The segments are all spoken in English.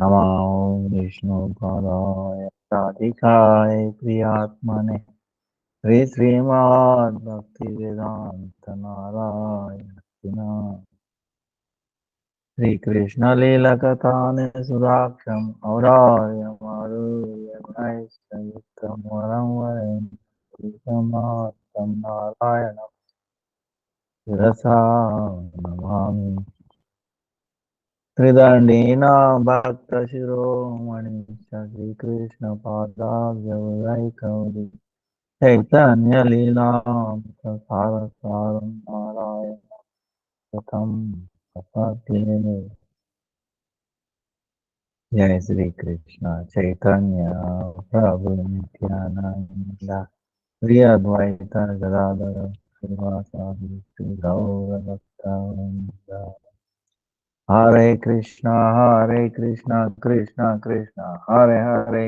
नमो विष्णुपादाय राधिकाय प्रियात्मने श्री श्रीमद् भक्ति वेदांत नारायण श्री कृष्ण लीला कथाने सुराक्षम औराय मारुय नैष्ठयुक्तम वरं वरेण श्रीसमात्म नारायण शिरसा नमामि त्रिदंडीना भक्त शिरोमणि श्रीकृष्ण पादाब्जवैकौरि चैतन्य लीला सार सारं नारायण कथम कथातीने जय श्री कृष्ण चैतन्य प्रभु नित्यानंद श्री अद्वैत गदाधर श्रीवासादि श्री गौर भक्तवृंद हरे कृष्णा कृष्णा कृष्णा हरे हरे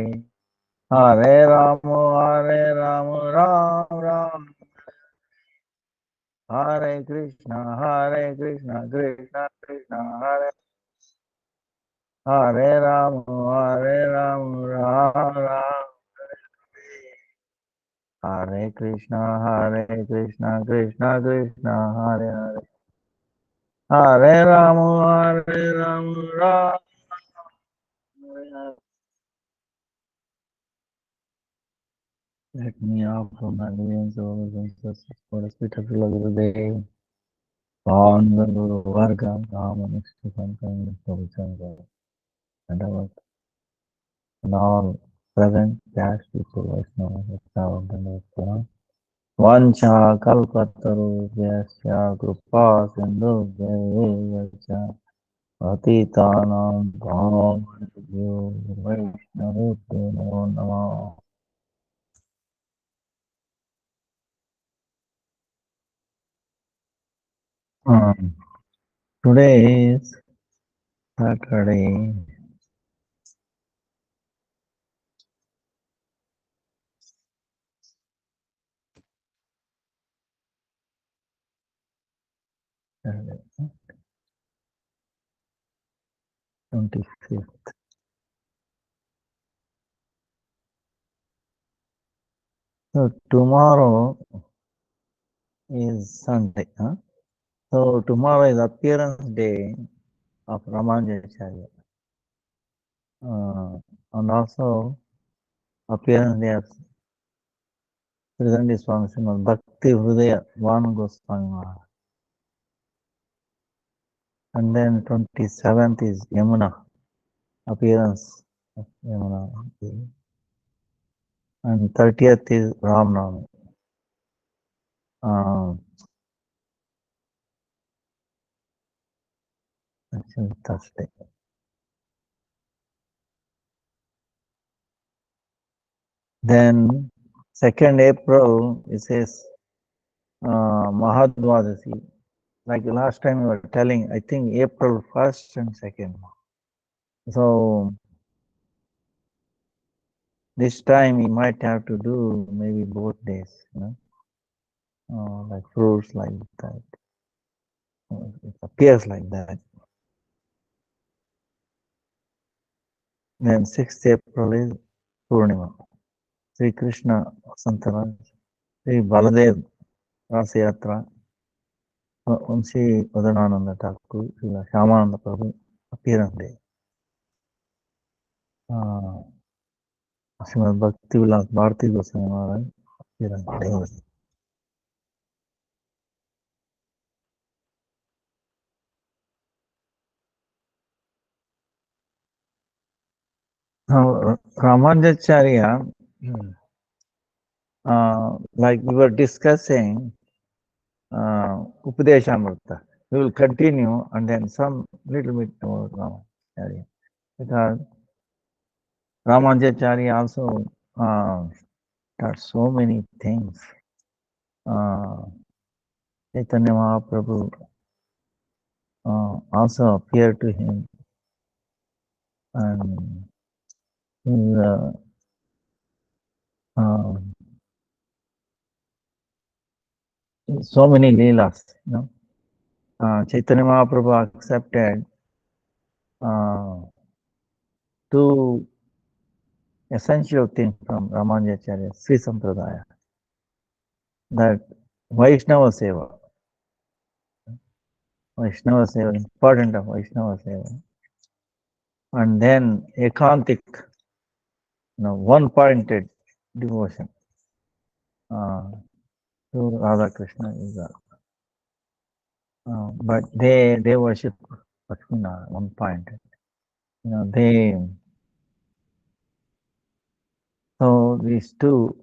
हरे राम राम राम हरे कृष्णा कृष्णा कृष्णा हरे राम राम राम हरे Krishna Krishna Krishna Hare Hare Hare Ram Ram Let me offer my millions of ancestors for the sweet of the Gurudev, on the Guru Varga, Rama, Nishtu, Sankara, Prabhupada, and all present, past, future, Vaishnava, Vaishnava, Vaishnava, Vancha, Kalpataru, Vyasya, Krupa, Sindhu, Jaya, Patitanam, Bhavanabhyo, Vaishnavibhyo, Namo Namaha. Today is Saturday, Saturday, 25th. So tomorrow is Sunday. Huh? So tomorrow is appearance day of Ramanuja Acharya. And also appearance day of present Swami Srimad Bhakti Vidanta Dandi Maharaja. And then 27th is Yamuna, appearance of Yamuna. And 30th is Ramnavami. Actually Thursday. Then 2nd April, it says Mahadvadasi. Like last time we were telling, I think April 1st and 2nd. So this time we might have to do maybe both days, like fruits like that. It appears like that. Then 6th April is Purnima. Sri Krishna Santaraj, Sri Baladev Rasayatra, Sri Udanananda Thakur, Sri Shamananda Prabhu, appearance day. Srimad Bhakti Vidanta Bharati Goswami Maharaj, appearance day. Now, Ramanujacharya, like we were discussing, Upadeshamrita. We will continue and then some little bit more Ramanujacharya. Because Ramanujacharya also taught so many things. Chaitanya Mahaprabhu also appeared to him and so many leelas, Chaitanya Mahaprabhu accepted two essential things from Ramanujacharya Sri Sampradaya, that Vaishnava Seva. Vaishnava Seva, important of Vaishnava Seva. And then Ekantik, one-pointed devotion to Radha Krishna is but they worship Lakshmana, one-pointed. So these two,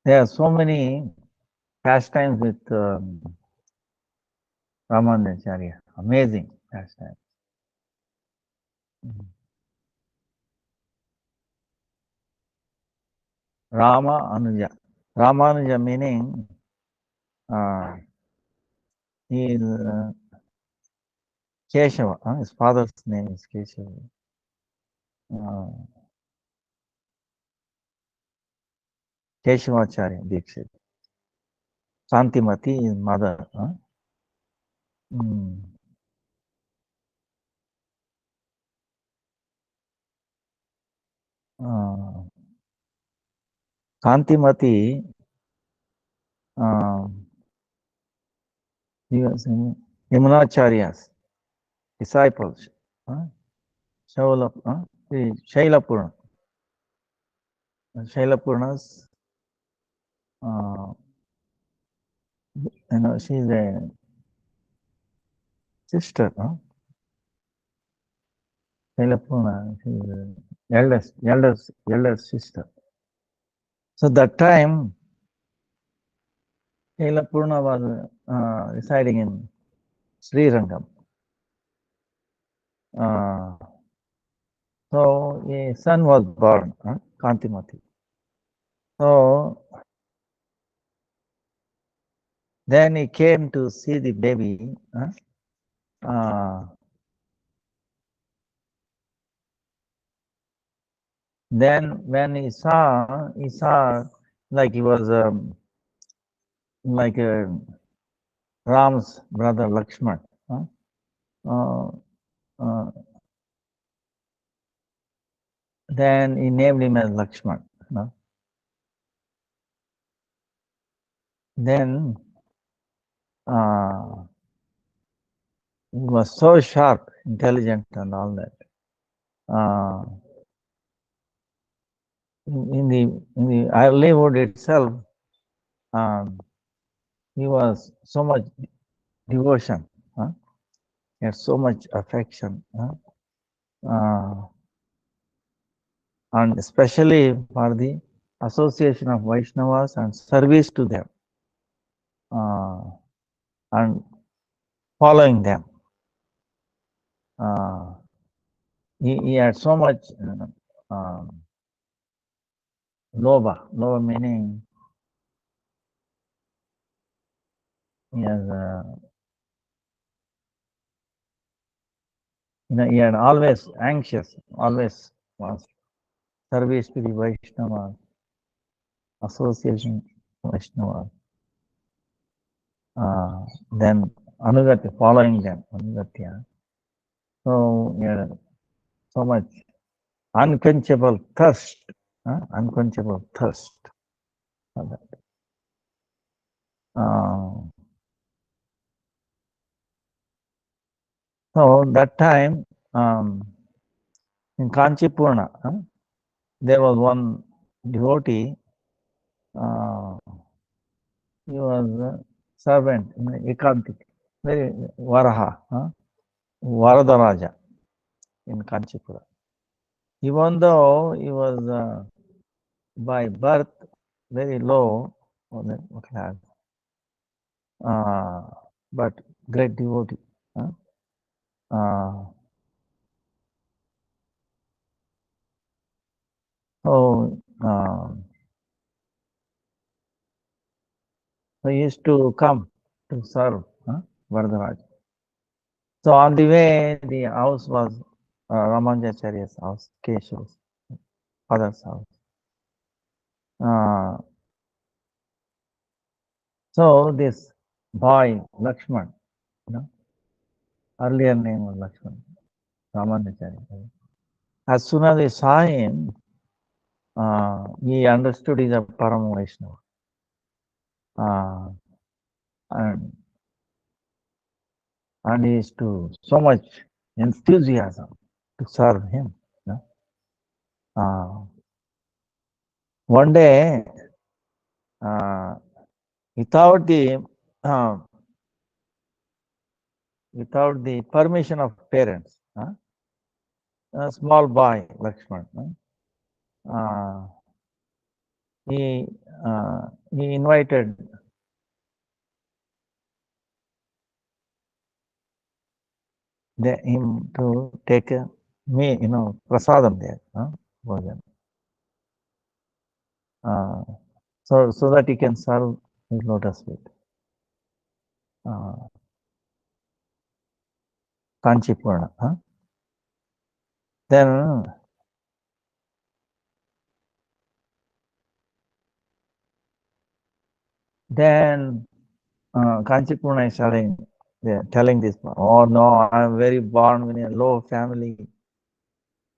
there are so many pastimes with Ramanujacharya, amazing pastimes. Rama Anuja. Ramanuja meaning he is Keshava. His father's name is Keshava. Keshavacharya Dikshit. Santimati is mother. Santimati, he was Yamunacharya's disciples. Shailapurna. Shailapurna's, she's a sister. Shailapurna, she's eldest sister. So that time, Shailapurna was residing in Srirangam. So a son was born, Kantimati. So then he came to see the baby. Then when he saw like he was like Ram's brother Lakshman. Then he named him as Lakshman. Then he was so sharp, intelligent, and all that. In the livelihood itself, he was so much devotion, he had so much affection, and especially for the association of Vaishnavas and service to them, and following them. He had so much lobha meaning he has he had always anxious, always was service to the Vaishnava, association Vaishnava. Then Anugati, following them, Anugatya. So he had so much unquenchable thirst, unquenchable thirst for that. So that time in Kanchipurna, there was one devotee. He was a servant in Ekantik, very Varaha, Varadaraja in Kanchipura. Even though he was by birth very low class, but great devotee. So he used to come to serve Varadaraj. So on the way, the house was Ramanujacharya's house, Keshav's father's house. So this boy Lakshman, you know, earlier name was Lakshman, Ramanuja. As soon as he saw him, he understood he's a Param Vaishnava. And and he is to so much enthusiasm to serve him. You know? One day, uh, without the uh, without the permission of parents, a small boy Lakshman, uh, he he invited him to take prasadam there, bhojan. So that he can serve his lotus feet. Kanchipurna. Then Kanchipurna is telling this, oh no, I'm very born in a low family.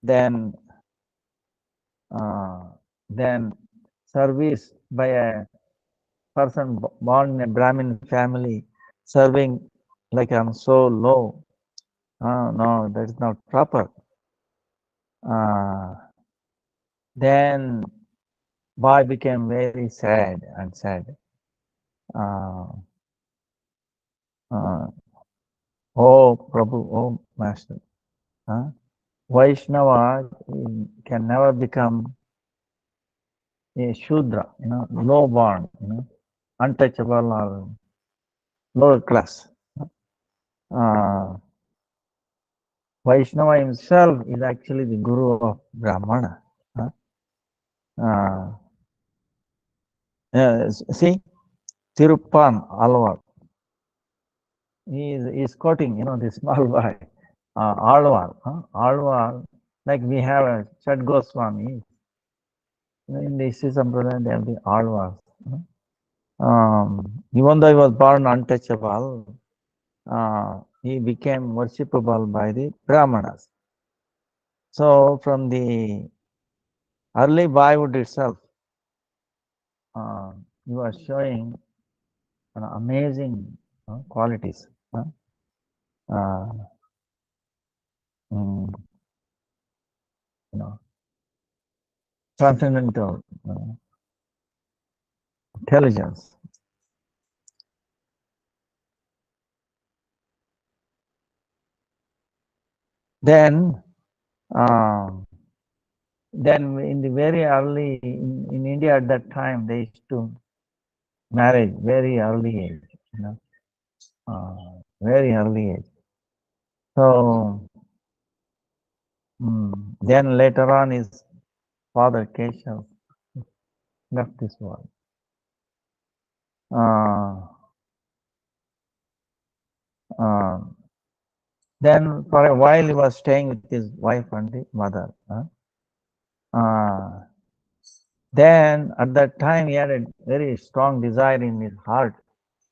Then service by a person born in a Brahmin family, serving like I'm so low. No, that is not proper. Then boy became very sad and sad. Oh Prabhu, oh Master, Vaishnava can never become a Shudra, low born, untouchable or lower class. Vaishnava himself is actually the guru of Brahmana. See, Tiruppan Alvar, he is quoting, the small boy, Alvar, Alvar, like we have a Chad Goswami. In the Sampradaya, they have the Alvars. Even though he was born untouchable, he became worshipable by the Brahmanas. So from the early boyhood itself, he was showing amazing qualities. Transcendental intelligence. Then in the very early, in India at that time, they used to marry very early age, very early age. So then later on, his father Keshav left this world. Then for a while he was staying with his wife and the mother. Then at that time he had a very strong desire in his heart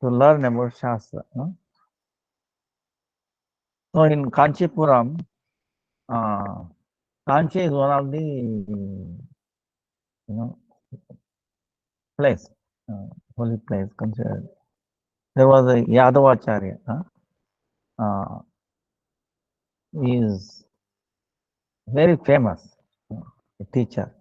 to learn about Shastra. So in Kanchipuram, Kanchi is one of the place, holy place considered. There was a Yadavacharya. He is very famous, a teacher.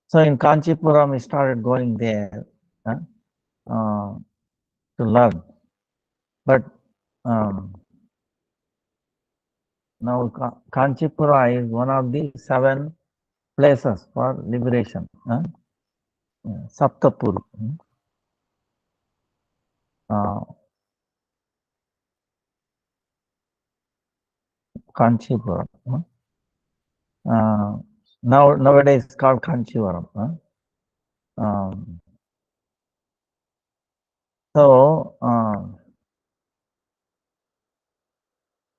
So in Kanchipuram, he started going there to learn. But now Kanchipura is one of the 7 places for liberation. Saptapur. Kanchipuram. Nowadays it's called Kanchivaram. So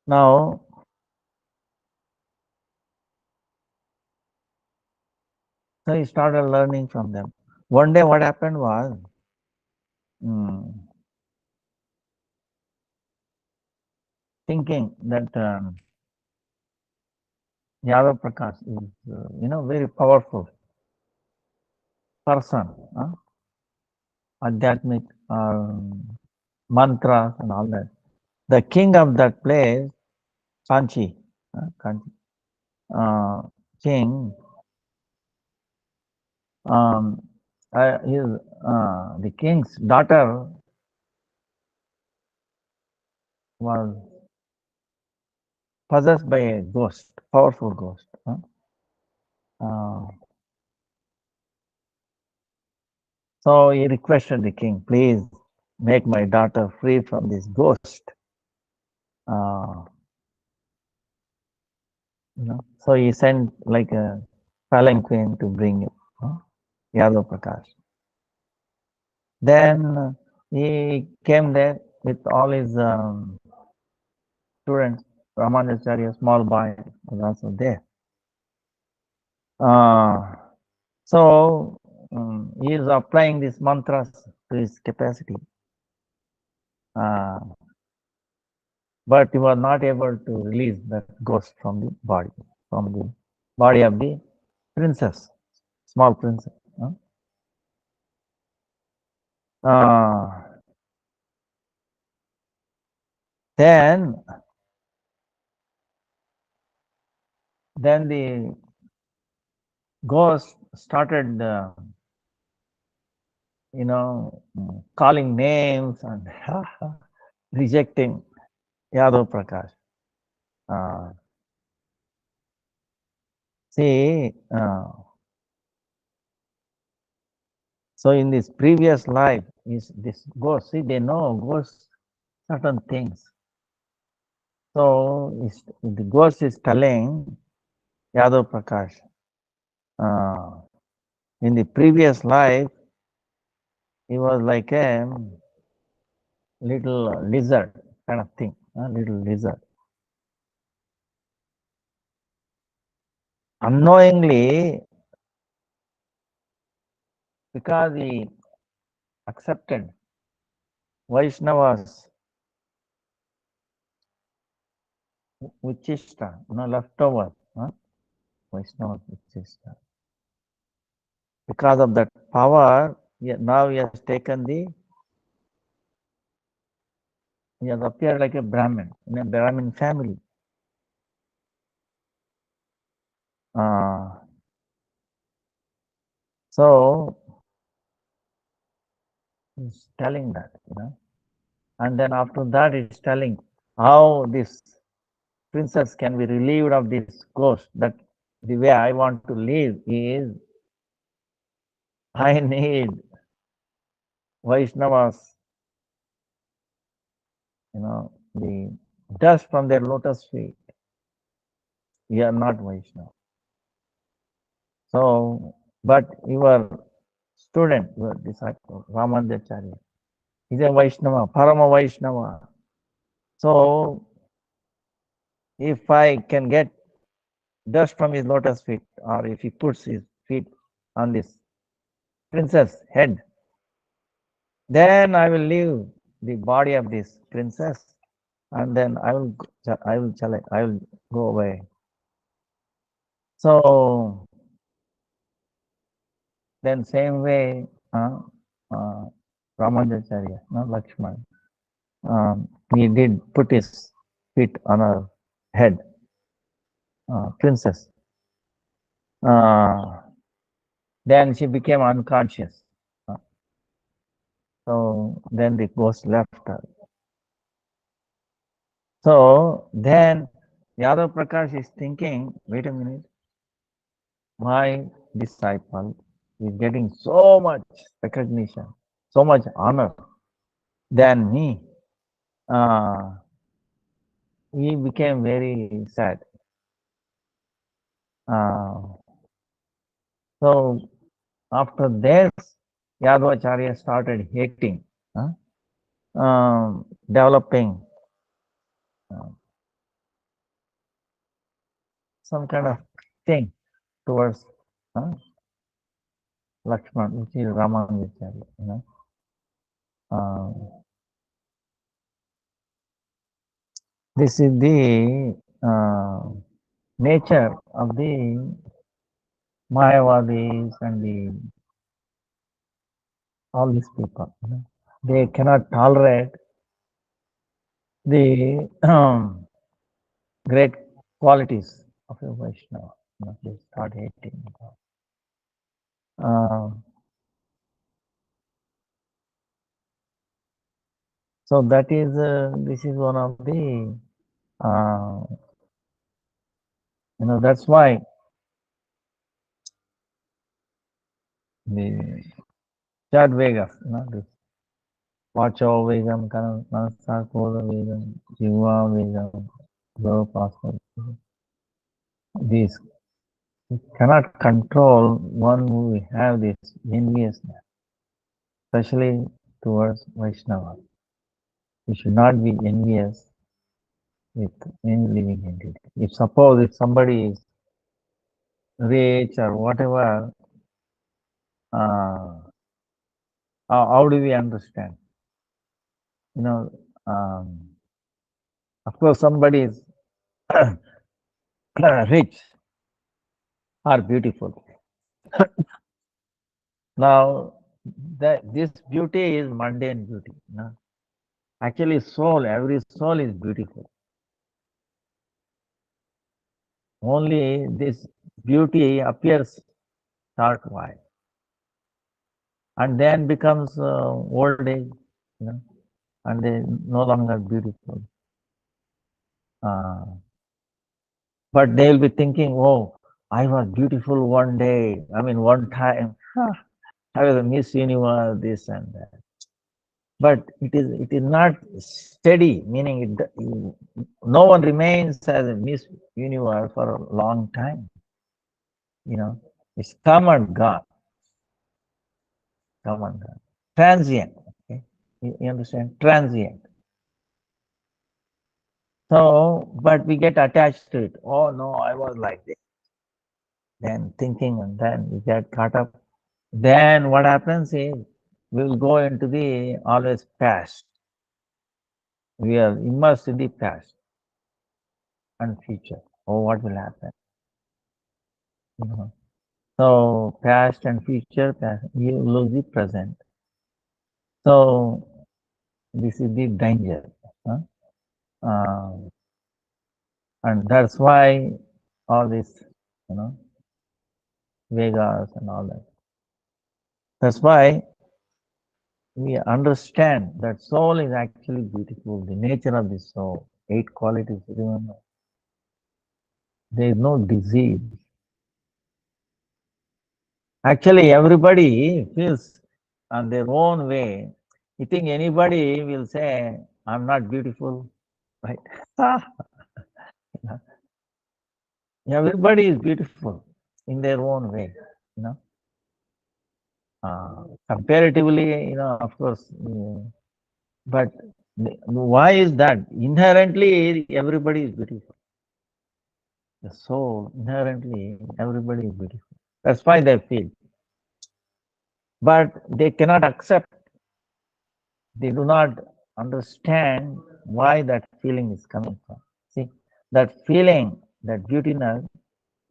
now So he started learning from them. One day what happened was, mm, thinking that Yadav Prakash is, very powerful person, Adhyatmic mantras and all that. The king of that place, Kanchi, Kanchi king, um, his, the king's daughter was possessed by a ghost, powerful ghost. Uh, so he requested the king, please make my daughter free from this ghost. Uh, so he sent like a palanquin to bring it, Yadav Prakash. Then he came there with all his students. Ramanujacharya, small boy, was also there. So he is applying these mantras to his capacity. But he was not able to release that ghost from the body of the princess, small princess. Then the ghost started, calling names and rejecting Yadav Prakash. See, so in this previous life, is this ghost, see, they know ghosts certain things. So the ghost is telling Yadav Prakash, in the previous life, he was like a little lizard kind of thing, a little lizard. Unknowingly, because he accepted Vaishnavas, Uchishta, leftover, Vaishnavas, Uchishta. Because of that power, now he has taken he has appeared like a Brahmin, in a Brahmin family. So he's telling that, and then after that he's telling how this princess can be relieved of this ghost, that the way I want to live is I need Vaishnavas, the dust from their lotus feet. We are not Vaishnava. So, but your student, your disciple, Ramanujacharya, is a Vaishnava, Parama Vaishnava. So, if I can get dust from his lotus feet, or if he puts his feet on this princess head, then I will leave the body of this princess, and then I will go away. So then same way, Ramanujacharya, Lakshman, he did put his feet on her head, princess. Then she became unconscious. So then the ghost left her. So then Yadav Prakash is thinking, wait a minute, my disciple is getting so much recognition, so much honor than me. He became very sad. So after this, Yadavacharya started hating, developing some kind of thing towards Lakshman, which is Ramanuja, Uh, this is the nature of the Mayavadis and all these people. They cannot tolerate the great qualities of a Vaishnava. They start hating. Uh, so that is this is one of the that's why the Chad Vegas, this Vacho Vegam, Manasa Koda Vegam, Jiva Vegam, Guru Pastor. These cannot control one who have this enviousness, especially towards Vaishnava. We should not be envious with any living entity. If somebody is rich or whatever, how do we understand? Of course, somebody is rich or beautiful. Now, this beauty is mundane beauty. Actually, every soul is beautiful. Only this beauty appears short while and then becomes old age, and they no longer beautiful. But they'll be thinking, oh, I was beautiful one day. One time. I was a Miss Universe, this and that. But it is not steady, meaning no one remains as a Miss Universe for a long time. It's come and gone. Come and gone. Transient. Okay? You understand? Transient. So, but we get attached to it. Oh no, I was like this. Then thinking, and then we get caught up. Then what happens is we will go into the always past. We are immersed in the past and future. Oh, what will happen? So past and future, you lose the present. So this is the danger. And that's why all this, Vegas and all that. That's why we understand that soul is actually beautiful. The nature of the soul, 8 qualities, remember. There is no disease. Actually, everybody feels on their own way. You think anybody will say, I'm not beautiful, right? Everybody is beautiful in their own way, comparatively, of course. But why is that? Inherently, everybody is beautiful. The soul, inherently, everybody is beautiful. That's why they feel. But they cannot accept, they do not understand why that feeling is coming from. See, that feeling, that beautiness,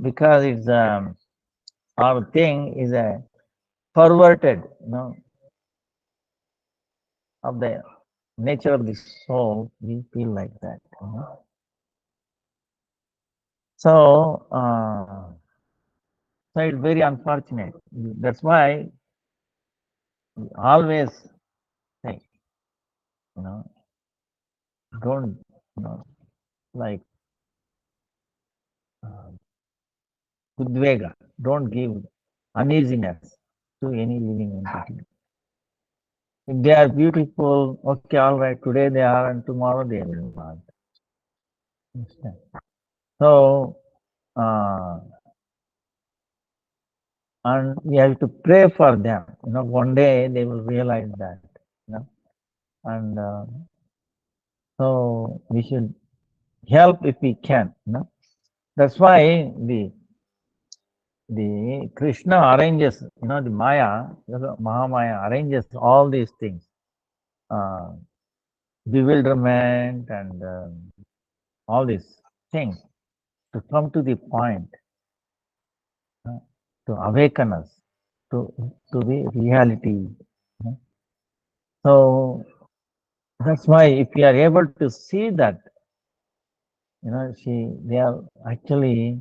because it's our thing is a perverted, of the nature of the soul, we feel like that. So, so it's very unfortunate. That's why we always say, don't, like udvega, don't give uneasiness to any living entity. If they are beautiful, okay, all right, today they are and tomorrow they will not. So, and we have to pray for them. One day they will realize that. And so we should help if we can. That's why the Krishna arranges, the Maya, the Mahamaya arranges all these things, uh, bewilderment and all these things to come to the point, uh, to awaken us to, to the reality. So that's why if we are able to see that, they are actually,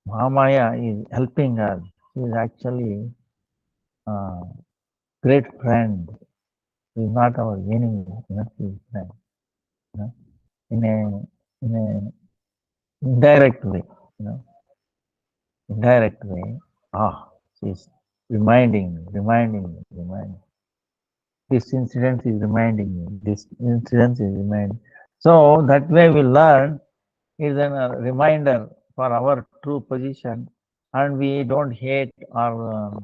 Mahamaya is helping us. She is actually a great friend. She is not our enemy. She is friend. In a indirect way. You know, indirect way. She is reminding. This incident is reminding me. This incident is reminding. So that way we learn is a reminder for our true position, and we don't hate or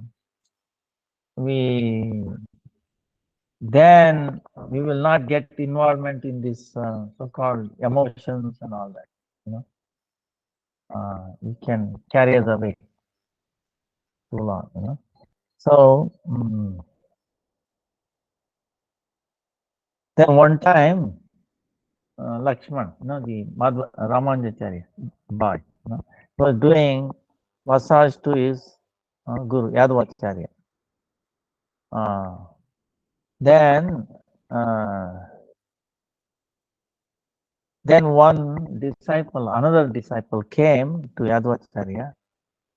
then we will not get involvement in this so-called emotions and all that. We can carry us away too long. So then one time, Lakshman, the Ramanujacharya boy, was doing massage to his Guru Yadavacharya. Then one disciple, another disciple came to Yadavacharya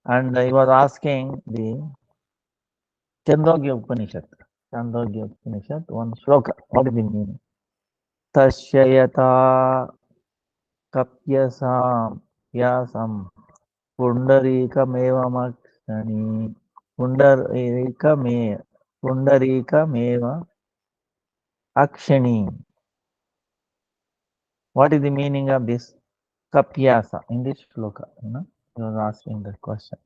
and he was asking the Chandogya Upanishad, one shloka. What is the meaning? Tasyayata kapyasam yasam pundarikamevamakshani pundarika akshani. What is the meaning of this kapyasa in this shloka? He was asking that question.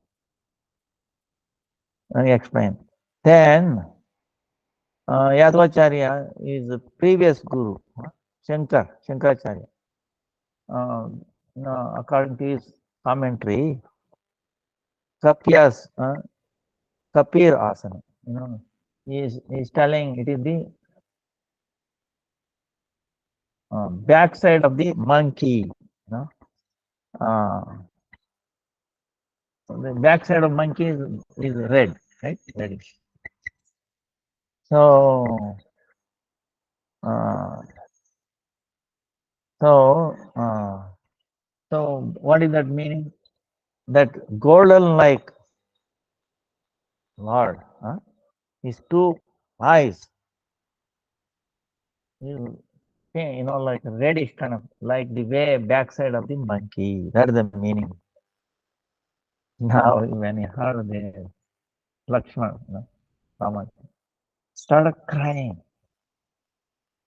Let me explain. Then Yadavacharya is the previous guru, Shankaracharya. According to his commentary, Kapyas, Kapir Asana. He is telling it is the backside of the monkey. The backside of monkey is red, right? Reddish. So, so what is that meaning? That golden like Lord, his two eyes, like reddish kind of, like the way backside of the monkey. That is the meaning. Now, when he heard the Lakshman, Rama, started crying.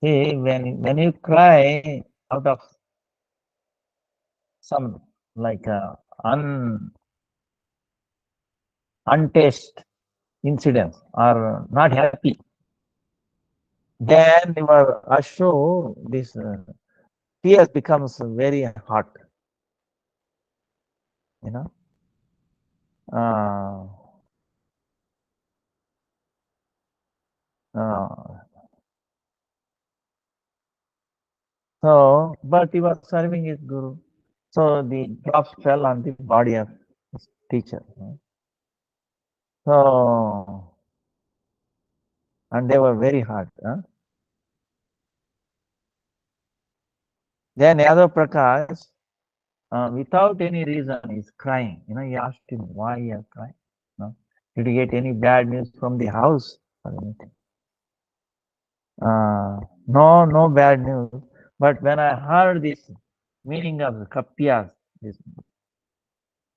See, when you cry out of some like untaste incidents or not happy, then your ashru, this tears becomes very hot. So, but he was serving his guru. So the drops fell on the body of his teacher. So, and they were very hard. Then Yadav Prakash, without any reason, is crying. He asked him, why you are crying? Did you get any bad news from the house or anything? No bad news. But when I heard this meaning of the kapyas,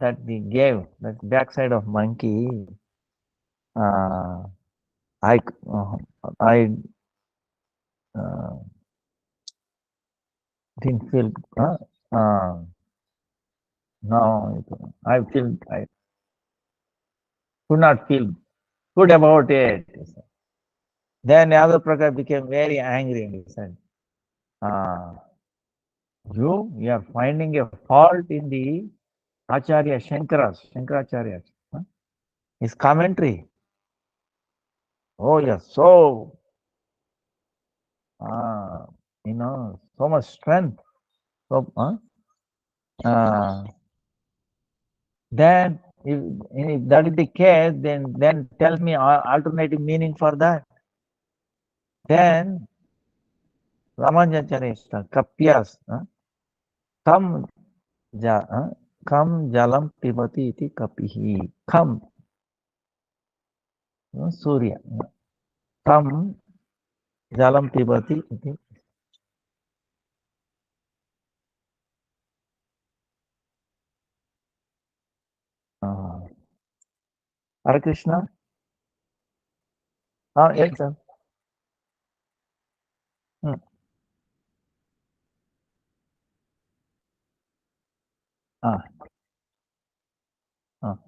that we gave, that backside of monkey, I didn't feel. No, I could not feel good about it. Then Yadav Prakash became very angry and he said, You are finding a fault in the Acharya Shankaracharya, huh? His commentary. Oh yes, so uh, so much strength. So then if that is the case, then tell me alternative meaning for that. Then Ramanujacharya is kapyas, kam kam jalam pibati iti kapihi. Kam, Surya. Kam jalam pibati iti. Hare Krishna. Yes, sir. Hmm. Ah, ah.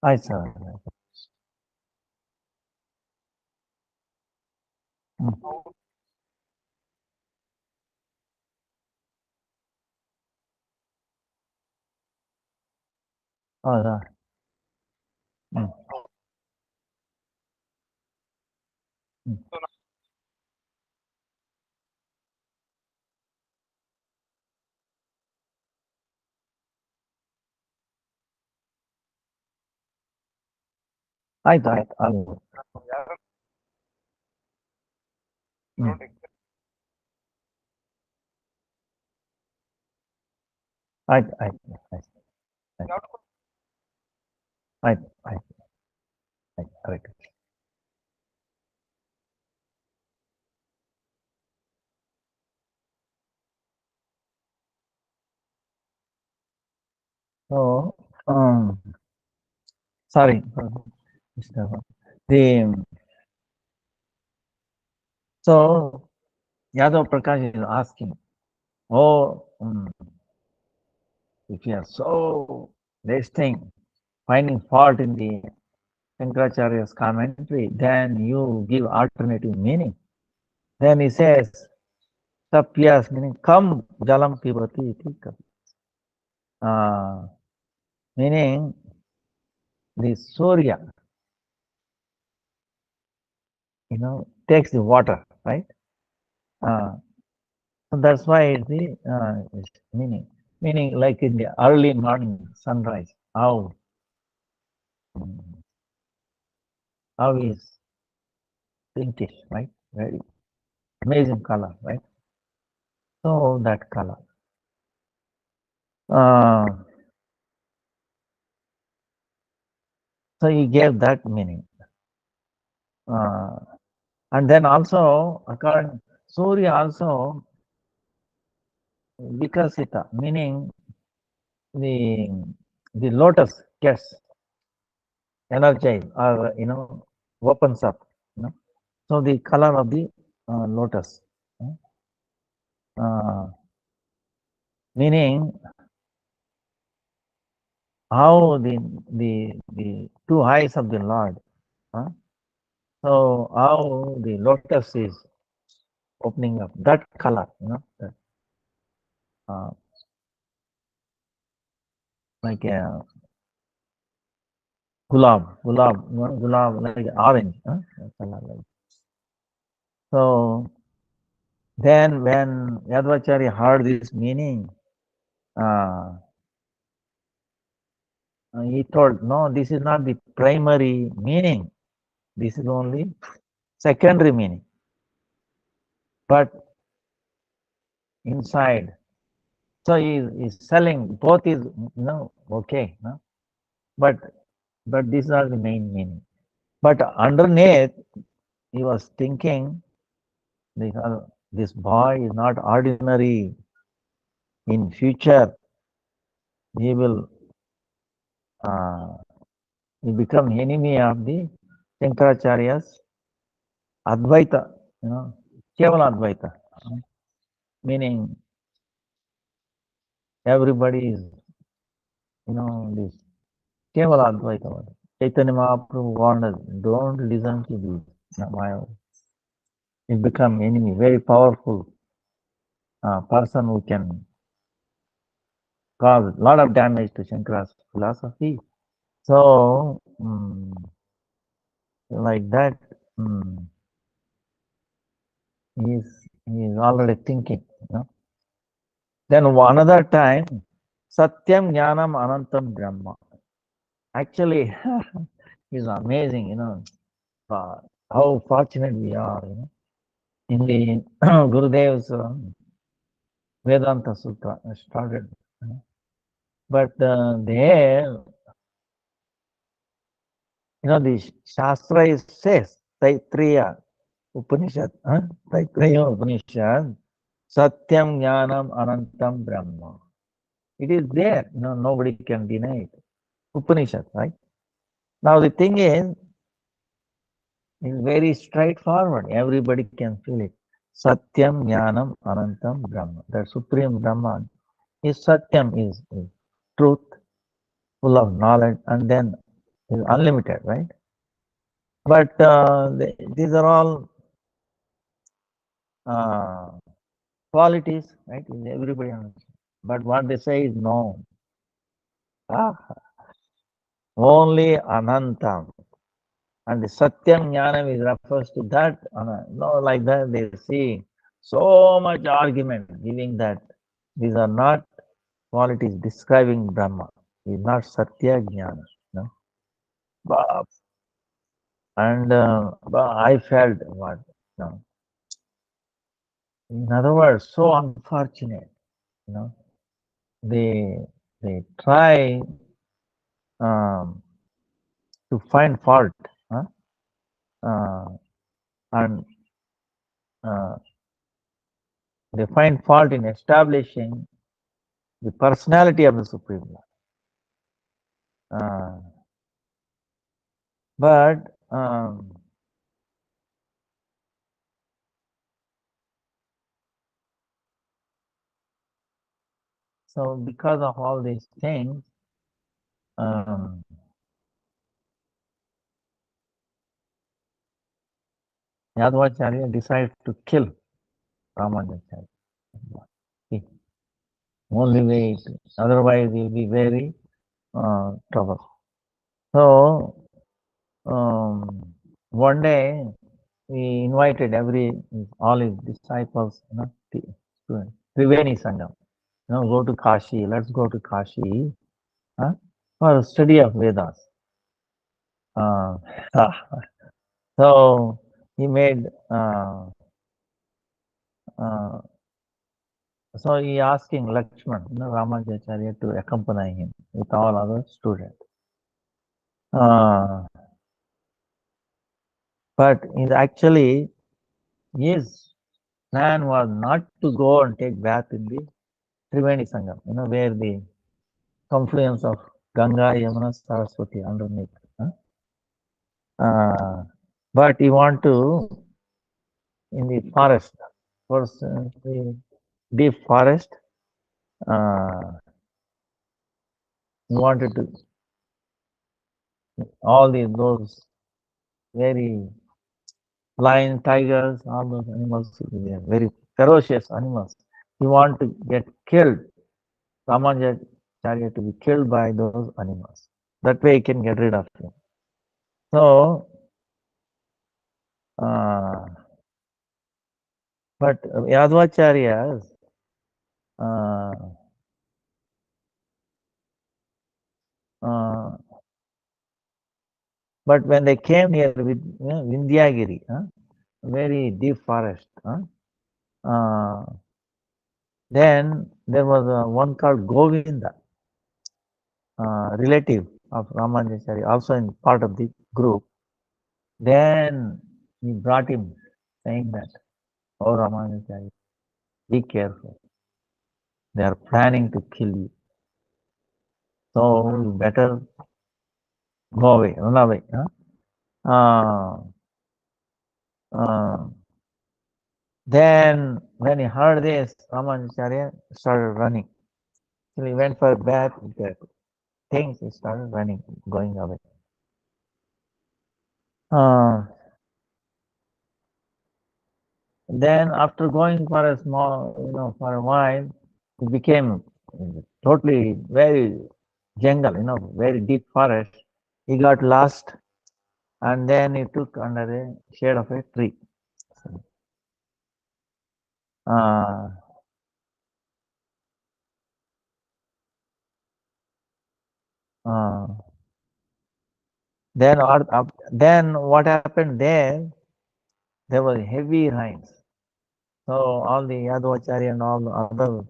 I sir. Hmm. Oh, right. Hmm. Hmm. ಆಯ್ತು. ಹ್ಮ್. ಆಯ್ತು. ಆಯ್ತು. ಆಯ್ತು. Correct. So, sorry, Mr. The so Yadav Prakash is asking, oh, if you are so listing, finding fault in the Shankaracharya's commentary, then you give alternative meaning. Then he says, Tapyas meaning come jalam pibati iti kap. Meaning the Surya, takes the water, right? Uh, so that's why it's meaning. Meaning like in the early morning sunrise, how is pinkish, right? Very amazing color, right? So that color. Uh, so he gave that meaning. Uh, and then also, according Surya also Vikasita, meaning the the lotus gets energized or opens up. You know? So the color of the lotus, uh, meaning how the two eyes of the Lord. Huh? So how the lotus is opening up, that color, uh, like a gulab, like orange, color like. So then when Yadvacharya heard this meaning, uh, he told, no, this is not the primary meaning. This is only secondary meaning. But inside, so he is selling both is okay, no? But these are the main meaning. But underneath, he was thinking, this boy is not ordinary. In future, he will uh, he become enemy of the Shankaracharya's Advaita, Kevala Advaita, meaning everybody is, this Kevala Advaita. Chaitanya Mahaprabhu warned us, don't listen to these. It become enemy, very powerful person who can cause a lot of damage to Shankara's philosophy. So, like that, he is already thinking. Then another time, Satyam Jnanam Anantam Brahma. Actually, it's amazing, how fortunate we are, In the Gurudev's Vedanta Sutra started. But there, the Shastra says, Taittiriya Upanishad, Taittiriya Upanishad, Satyam Jnanam Anantam Brahma. It is there, nobody can deny it. Upanishad, right? Now the thing is, it's very straightforward. Everybody can feel it. Satyam Jnanam Anantam Brahma. The Supreme Brahman is Satyam, is truth, full of knowledge, and then is unlimited, right? But these are all uh, qualities, right? Everybody understands. But what they say is no. Ah, only Anantam. And the Satyam Jnanam is refers to that. No, like that they see so much argument giving that these are not qualities describing Brahma. It's not Satya Jnana. No? But, and I felt what? No. In other words, so unfortunate. You know, they try um, to find fault, huh? And uh, they find fault in establishing the personality of the Supreme Lord. But so because of all these things, Yadvacharya decided to kill Ramanujacharya. Only way, otherwise he'll be very trouble. So one day he invited all his disciples, to Triveni Sangam. Go to Kashi. Let's go to Kashi for study of Vedas. So he made. So he asking Lakshman, Ramanujacharya, to accompany him with all other students. But actually, his plan was not to go and take bath in the Triveni Sangam, where the confluence of Ganga, Yamuna, Saraswati underneath. But he want to in the forest, first the deep forest. He wanted to all those very lion, tigers, all those animals, they are very ferocious animals. He want to get killed. Ramanujacharya to be killed by those animals. That way he can get rid of him. So, but Yadvacharyas, but when they came near Vindhyagiri, very deep forest, then there was one called Govinda, relative of Ramanujacharya, also in part of the group. Then he brought him, saying that, "Oh Ramanujacharya, be careful. They are planning to kill you. So you better go away, run away." Then when he heard this, Ramanujacharya started running. So he went for a bath, things, he started running, going away. Uh, then after going for a small, for a while, it became totally very jungle, very deep forest. He got lost and then he took under the shade of a tree. Uh, uh, then what happened there? There were heavy rains. So all the Acharya and all the other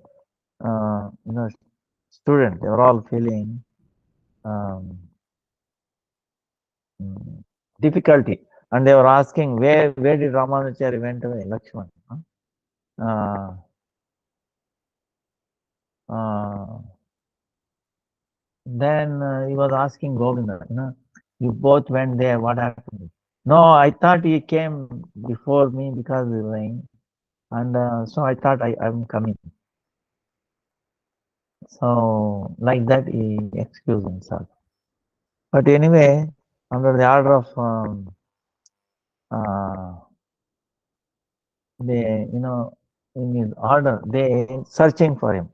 students, they were all feeling um, difficulty, and they were asking where did Ramanujacharya went away, Lakshman. Huh? Uh, uh, then he was asking Govinda, you both went there, what happened? No, I thought he came before me because of the rain, and so I thought I'm coming. So like that, he excused himself. But anyway, under the order of uh, they, in his order, they searching for him,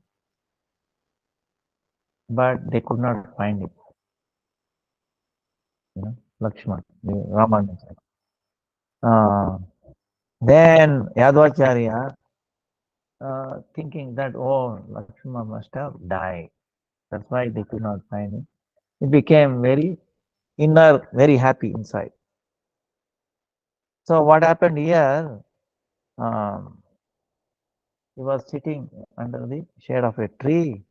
but they could not find him. Lakshman, the Ramanuja. Then Yadvacharya, thinking that, oh, Lakshman must have died. That's why they could not find him. He became very inner, very happy inside. So what happened here? Um, he was sitting under the shade of a tree.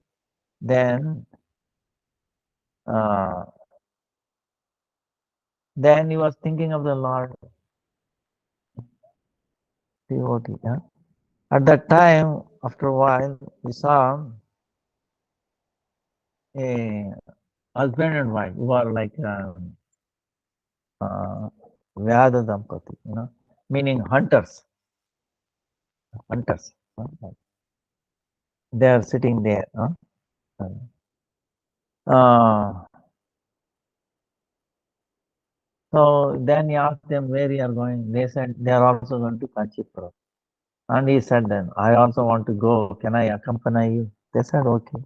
Then, uh, then he was thinking of the Lord devotee. Huh? At that time, after a while, we saw a husband and wife who are like uh, Vyada Dampati, meaning hunters. Hunters. They are sitting there. Uh, so then he asked them where you are going. They said they are also going to Kanchipura. And he said then, I also want to go. Can I accompany you? They said, okay.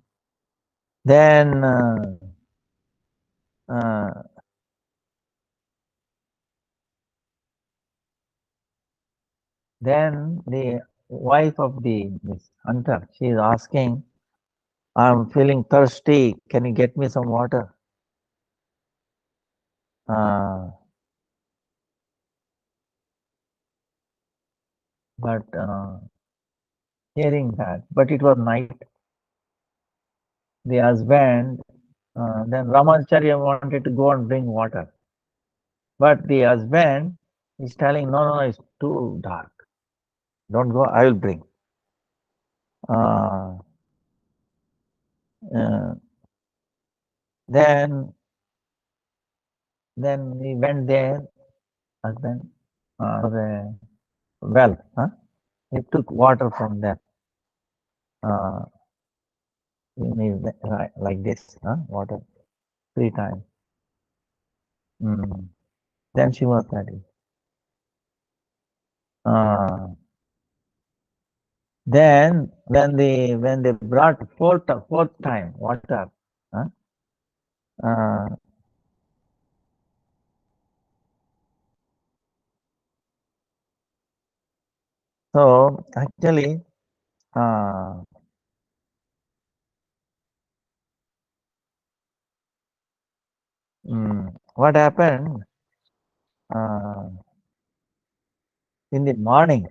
Then uh, then the wife of this hunter, she is asking, I'm feeling thirsty. Can you get me some water? Uh, but hearing that, but it was night. The husband, then Ramacharya wanted to go and bring water. But the husband is telling, no, it's too dark. Don't go, I will bring. Uh, uh, then he went there, husband, the well. Huh? He took water from there. Uh, like this, water 3 times. Mm. Then she was ready. Then when they brought fourth time water, huh? uh, so actually uh, what happened uh, in the morning?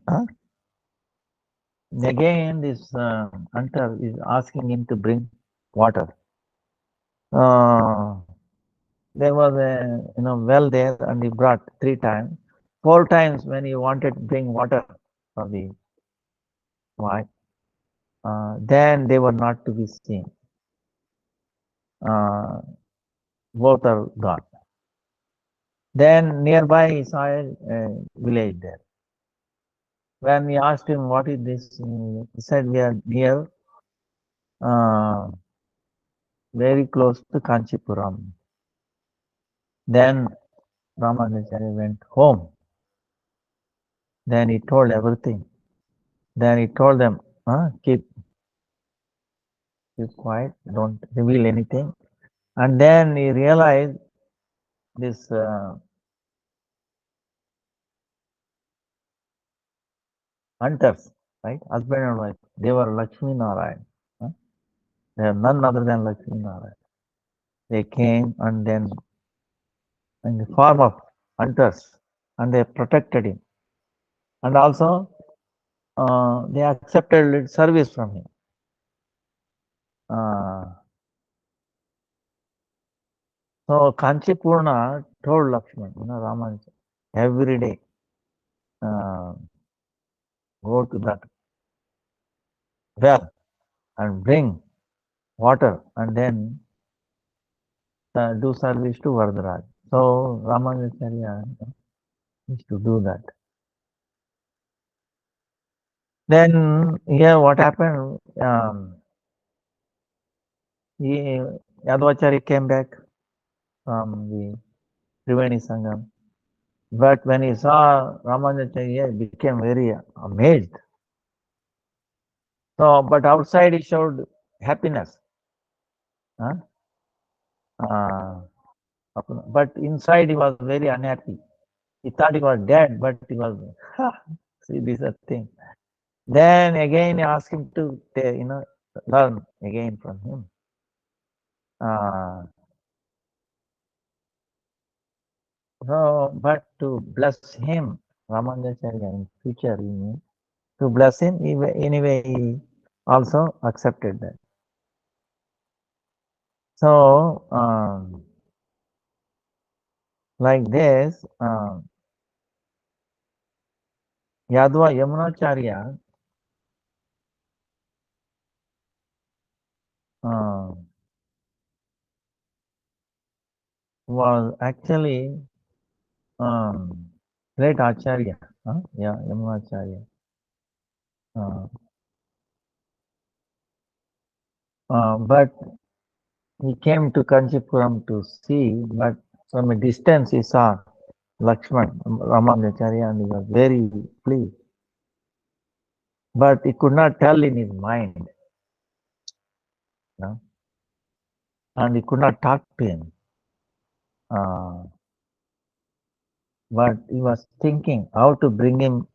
Again, this hunter is asking him to bring water. Uh, there was a well there, and he brought 3 times. 4 times when he wanted to bring water for the wife, then they were not to be seen. Both are gone. Then nearby he saw a village there. When we asked him what is this, he said we are near, uh, very close to Kanchipuram. Then Ramanujacharya went home. Then he told everything. Then he told them, keep quiet, don't reveal anything. And then he realized this hunters, right, husband and wife, they were Lakshmi Narayan. Huh? They are none other than Lakshmi Narayan. They came and then in the form of hunters, and they protected him. And also, they accepted service from him. Uh, so Kanchipurna told Lakshman, Raman, every day uh, go to that well and bring water and then do service to Varadaraj. So Ramanujacharya used to do that. Then here what happened? Yadvacharya came back from the Triveni Sangam. But when he saw Ramanujacharya, he became very amazed. So, but outside he showed happiness. Huh? But inside he was very unhappy. He thought he was dead, but he was, see, this is a thing. Then again he asked him to, learn again from him. So, but to bless him, Ramanujacharya in future, to bless him, anyway, he also accepted that. So, like this, Yadva Yamunacharya was actually great Acharya, Yamunacharya. But he came to Kanchipuram to see, but from a distance he saw Lakshman, Ramanujacharya, and he was very pleased. But he could not tell in his mind, and he could not talk to him. But he was thinking how to bring him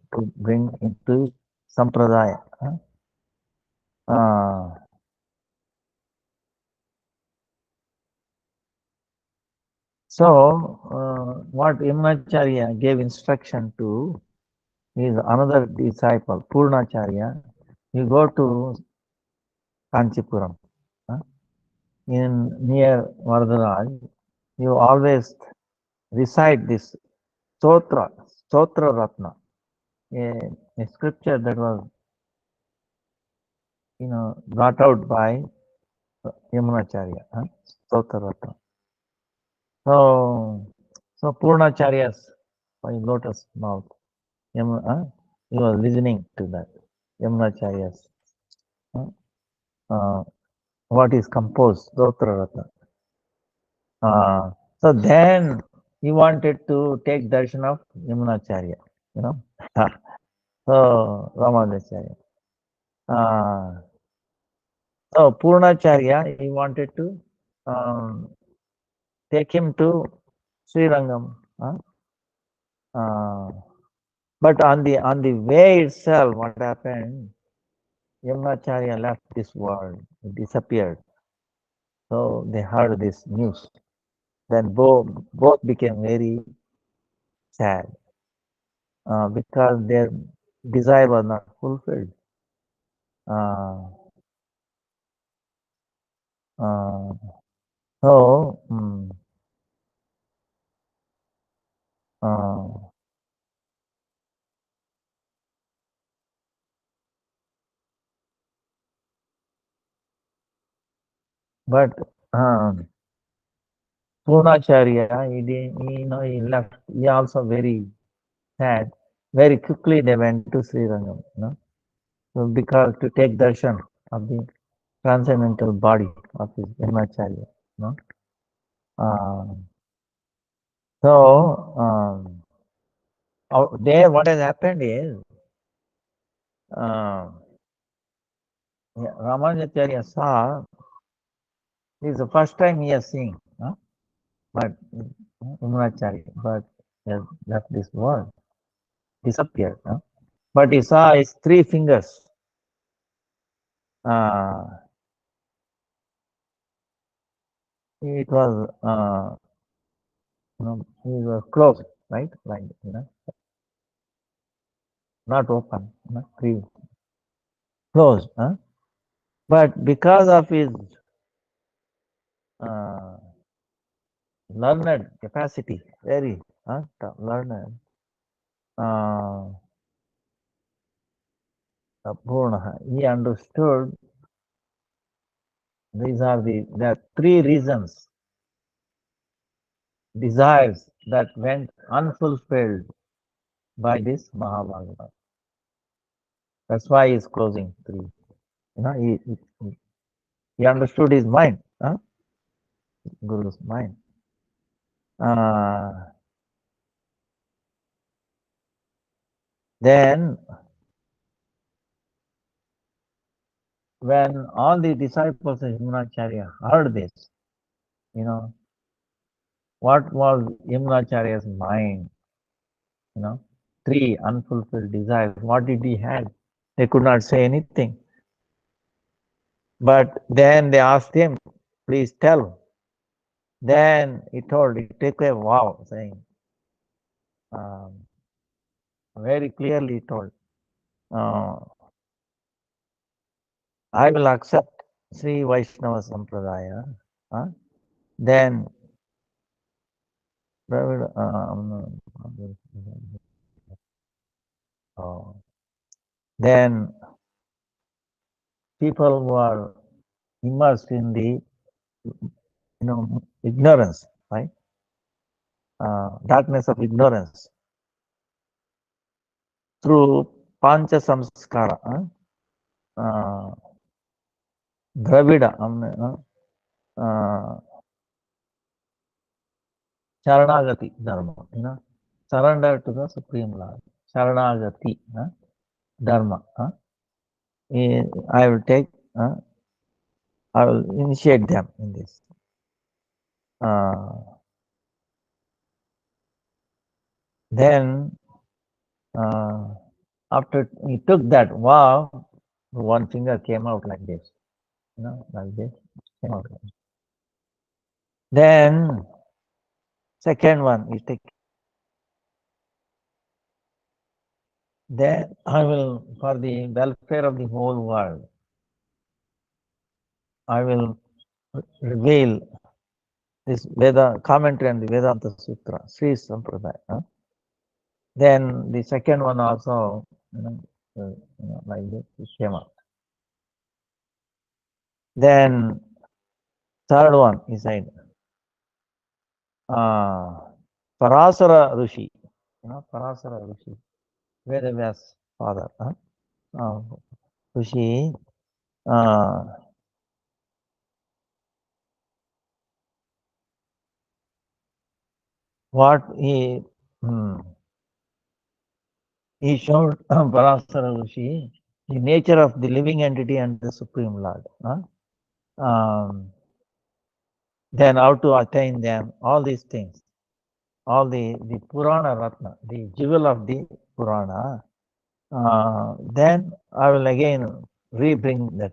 into Sampradaya. So, what Yamunacharya gave instruction to is another disciple, Purnacharya. You go to Kanchipuram, in near Varadaraj, you always recite this Stotra Ratna, a scripture that was, brought out by Yamunacharya, Stotra Ratna. So Purnacharya's by lotus mouth, he was listening to that Yamunacharya's what is composed, Stotra Ratna. So then he wanted to take darshan of Yamunacharya, so Ramanujacharya. So Purnacharya, he wanted to take him to Srirangam. But on the way itself, what happened? Yamunacharya left this world, he disappeared. So they heard this news. Then both became very sad because their desire was not fulfilled. So, but Purnacharya, he left. He also very sad. Very quickly they went to Srirangam, so because to take darshan of the transcendental body of his Brahmacharya, So, there what has happened is, Ramanujacharya saw, this is the first time he has seen, but Yamunacharya, but he has left this world, disappeared. But he saw his three fingers. It was, it was closed, right? Like, not open, three closed. But because of his learned capacity, very learned, Purna, he understood there are three reasons, desires that went unfulfilled by this Mahabharata. That's why he's closing three. He understood his mind, Guru's mind. Then, when all the disciples of Yamunacharya heard this, what was Yamunacharya's mind? Three unfulfilled desires. What did he have? They could not say anything. But then they asked him, please tell. Then he took a vow, saying, very clearly told, I will accept Sri Vaishnava Sampradaya. Then, then people who are immersed in the ignorance, right? Darkness of ignorance through Pancha Samskara, Dravida, Sharanagati Dharma, surrender to the Supreme Lord. Sharanagati Dharma. I will take, I will initiate them in this. Then, after he took that vow, one finger came out like this, like this, came out like this. Then, second one is take. Then I will, for the welfare of the whole world, I will reveal this Veda commentary on the Vedanta Sutra, Sri Sampradaya. Then the second one also, like this, came out. Then third one, he said, Parasara Rishi, Parasara Rishi, Vedavyas father, Rishi, what he showed Parasara Rishi, the nature of the living entity and the Supreme Lord. Then how to attain them, all these things, all the Purana Ratna, the jewel of the Purana. Then I will again re-bring that.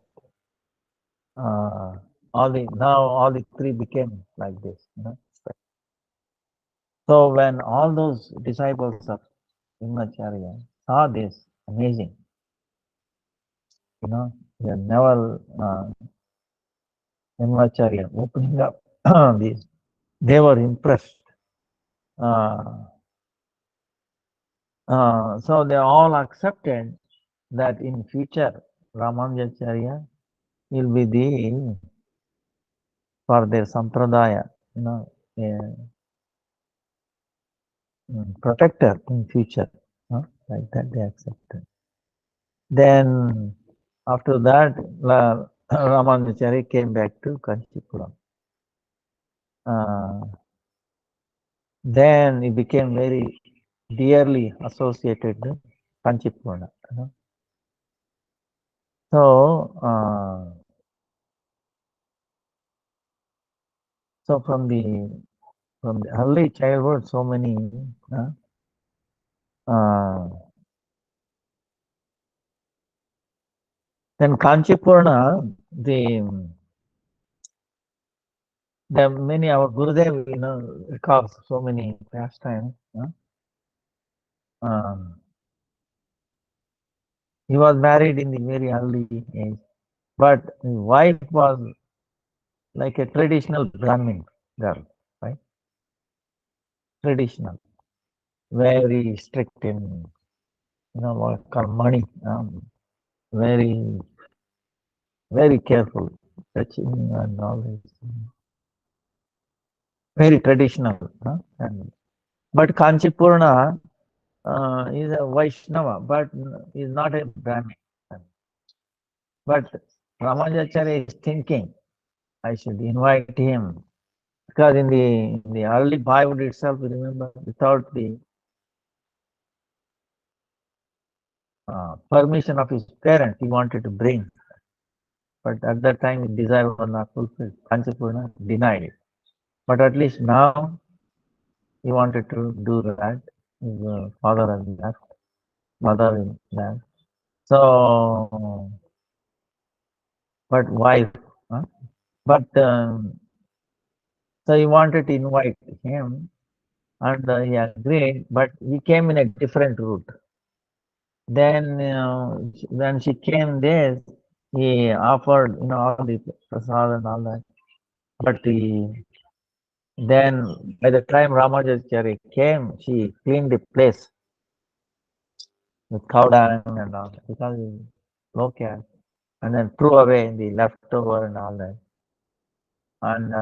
All the three became like this. So when all those disciples of Acharya saw this, amazing. They never Acharya opening up these. They were impressed. So they all accepted that in future Ramanujacharya will be the for their sampradaya, protector in future. Like that they accepted. Then after that, Ramanujacharya came back to Kanchipuram. Then he became very dearly associated with Kanchipurna. So from the early childhood, so many uh, then Kanchipurna, the many our Gurudev, recalls so many pastimes. He was married in the very early age, but his wife was like a traditional Brahmin girl, right? Traditional, very strict in, what called money, very, very careful, touching and all this, very traditional. But Kanchipurna is a Vaishnava, but is not a Brahmin. But Ramanujacharya is thinking, I should invite him. Because in the early Bible itself, remember, without the permission of his parents, he wanted to bring. But at that time, his desire was not fulfilled. Kanchipurna denied it. But at least now, he wanted to do that. His father has left, mother is left. So, but wife, but so he wanted to invite him, and he agreed, but he came in a different route. Then when she came there, he offered, all the prasad and all that. But then by the time Ramajacharya came, she cleaned the place with cow dung and all that because he low caste, and then threw away the leftover and all that. And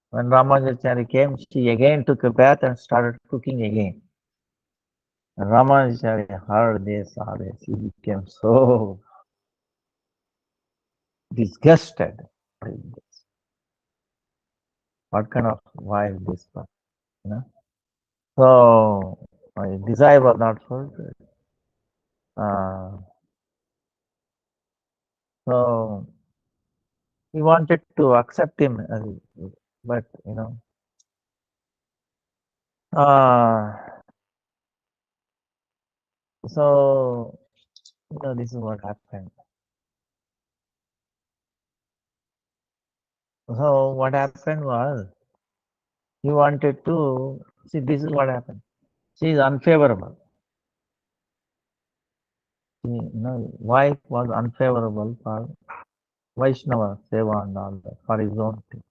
when Ramajacharya came, she again took a bath and started cooking again. And Ramajacharya heard this, all this. He became so disgusted. What kind of wife this was, So my desire was not fulfilled. So he wanted to accept him, but so this is what happened. So what happened was he wanted to see. This is what happened. She is unfavorable. Wife was unfavorable for Vaishnava Seva and all that for his own thing.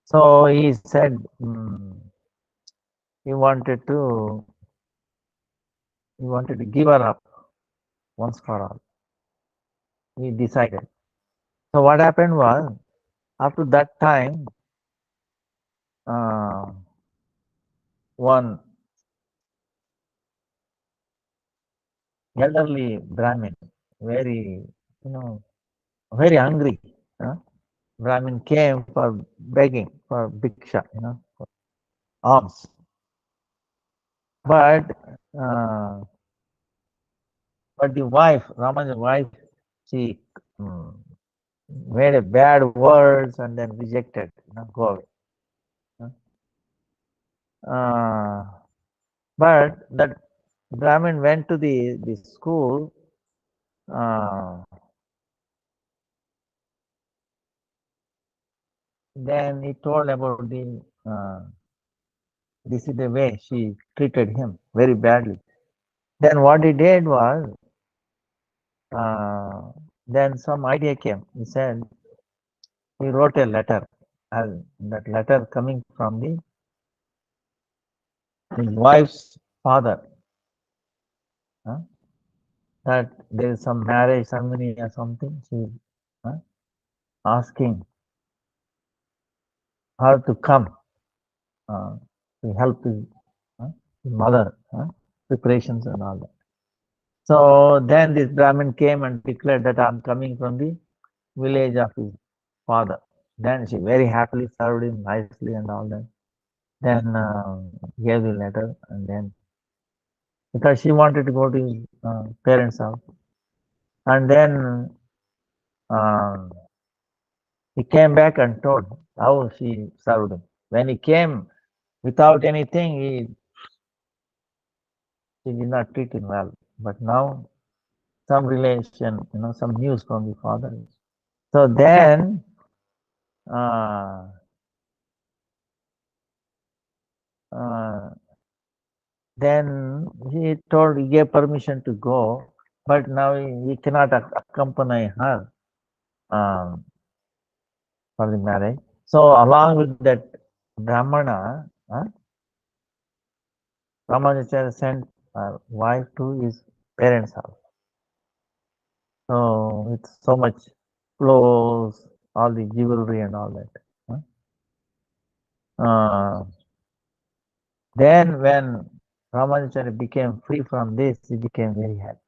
So he said he wanted to give her up once for all. He decided. So what happened was after that time, one elderly Brahmin, very very hungry. Brahmin came for begging for bhiksha, for alms. But the wife, Rama's wife, she made a bad words and then rejected, go away. But that Brahmin went to the school. Then he told about this is the way she treated him very badly. Then what he did was, then some idea came. He said he wrote a letter, and that letter coming from his wife's father, that there is some marriage ceremony or something. She asking her to come to help his mother preparations and all that. So then this Brahmin came and declared that I'm coming from the village of his father. Then she very happily served him nicely and all that. Then gave the letter, and then because she wanted to go to his parents' house, and then uh, he came back and told how she served him. When he came without anything, she did not treat him well. But now some relation, some news from the father. So uh, uh, then he gave permission to go, but now he cannot accompany her for the marriage. So along with that Brahmana, Ramanujacharya sent wife to his parents' house. So it's so much clothes, all the jewelry and all that. Then when Ramanujacharya became free from this, he became very happy.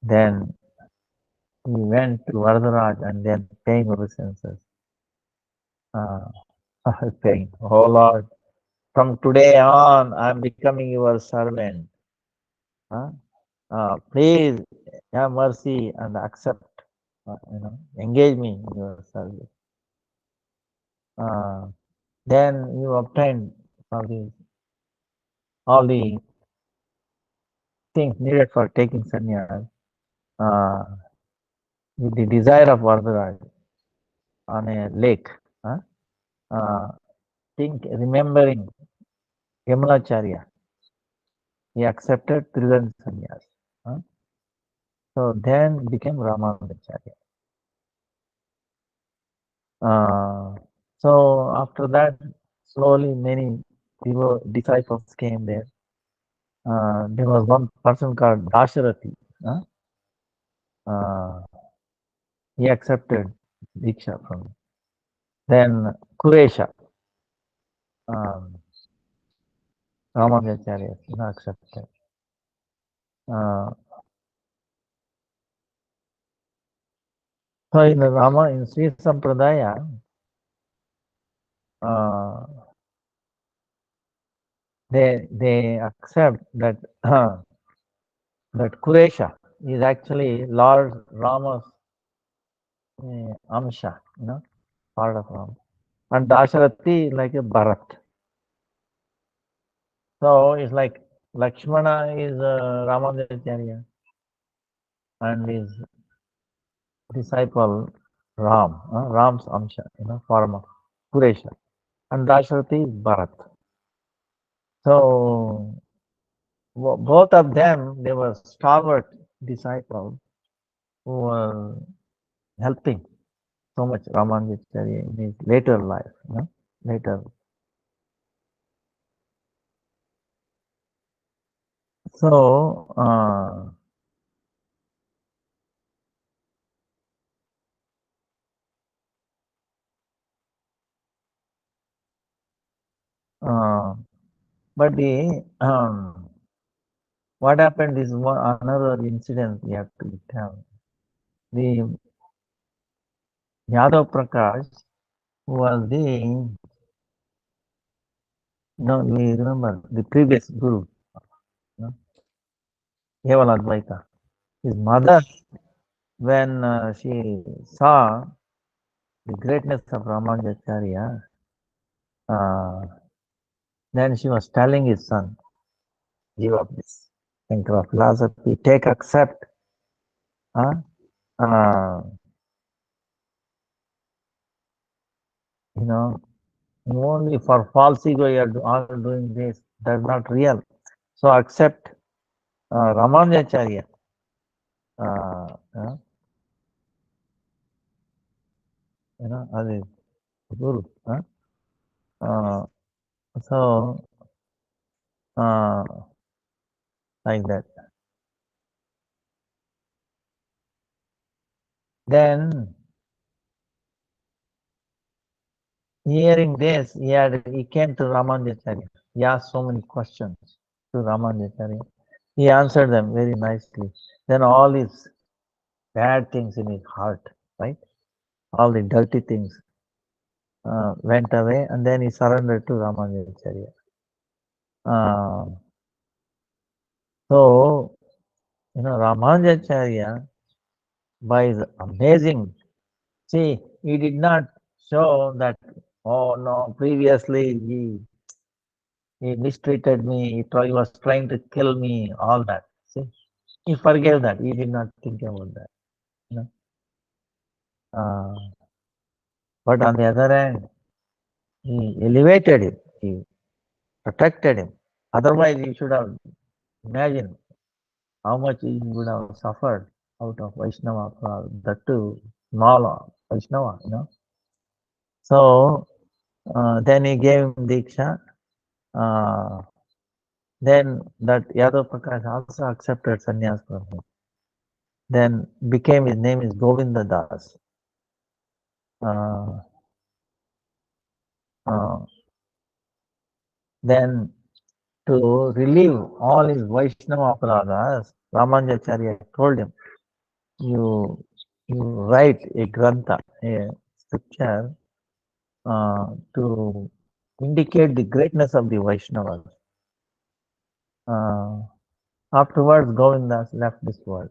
Then he went to Varadaraj and then paying obeisances. Saying, "Oh Lord, from today on, I'm becoming your servant. Please have mercy and accept, engage me in your service." Then you obtained all the things needed for taking sannyas with the desire of Varadaraj on a lake. Remembering Yamunacharya, he accepted Tridhan sannyas. So then became Ramanujacharya. So after that, slowly many disciples came there. There was one person called Dasharati. He accepted Diksha from him. Then Kuresha, Ramanujacharya, accepted. So in Sri Sampradaya, they accept that that Kuresha is actually Lord Rama's Amsha, part of Rama. And Dasharati is like a Bharat. So it's like Lakshmana is Ramanujacharya and his disciple Ram's Amsha, form of Kuresha. And Dasharati is Bharat. So both of them, they were stalwart disciples who were helping so much Ramanujacharya in his later life, later. So, but what happened is another incident we have to tell. The Yadav Prakash was we remember the previous guru, Kevala Advaita. His mother, when she saw the greatness of Ramanujacharya, then she was telling his son, give up this Shankara philosophy, accept. Only for false ego you are all doing this. That's not real. So accept Ramanujacharya. As a guru. So like that. Then hearing this, he came to Ramanujacharya. He asked so many questions to Ramanujacharya. He answered them very nicely. Then all these bad things in his heart, right? All the dirty things went away, and then he surrendered to Ramanujacharya. Uh, so, Ramanujacharya, by his amazing, see, he did not show that, oh no, previously he mistreated me, he was trying to kill me, all that. See, he forgave that. He did not think about that. You know? But on the other hand, he elevated him, he protected him. Otherwise, he should have imagined how much he would have suffered out of Vaishnava, that too small Vaishnava. So then he gave him Diksha. Uh, then that Yadav Prakash also accepted sannyas from him. Then became, his name is Govinda Das. Uh, uh, then to relieve all his Vaishnava aparadhas, Ramanujacharya told him, you write a grantha, a scripture, to indicate the greatness of the Vaishnavas. Afterwards, Govindas left this world.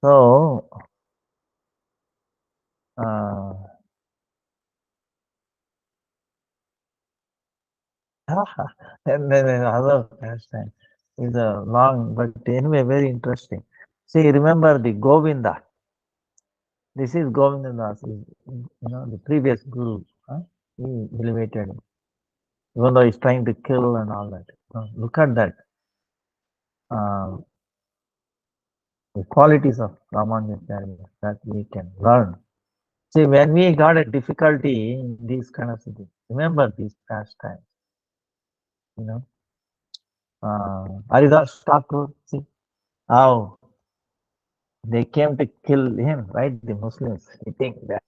So, and then another pastime is a long, but anyway, very interesting. See, remember the Govinda. This is Govinda Das, the previous guru. He elevated him, even though he's trying to kill and all that. Look at that. The qualities of Ramanujacharya that we can learn. See, when we got a difficulty in these kind of things, remember these pastimes. Haridas Thakur, see how they came to kill him, right? The Muslims, he think that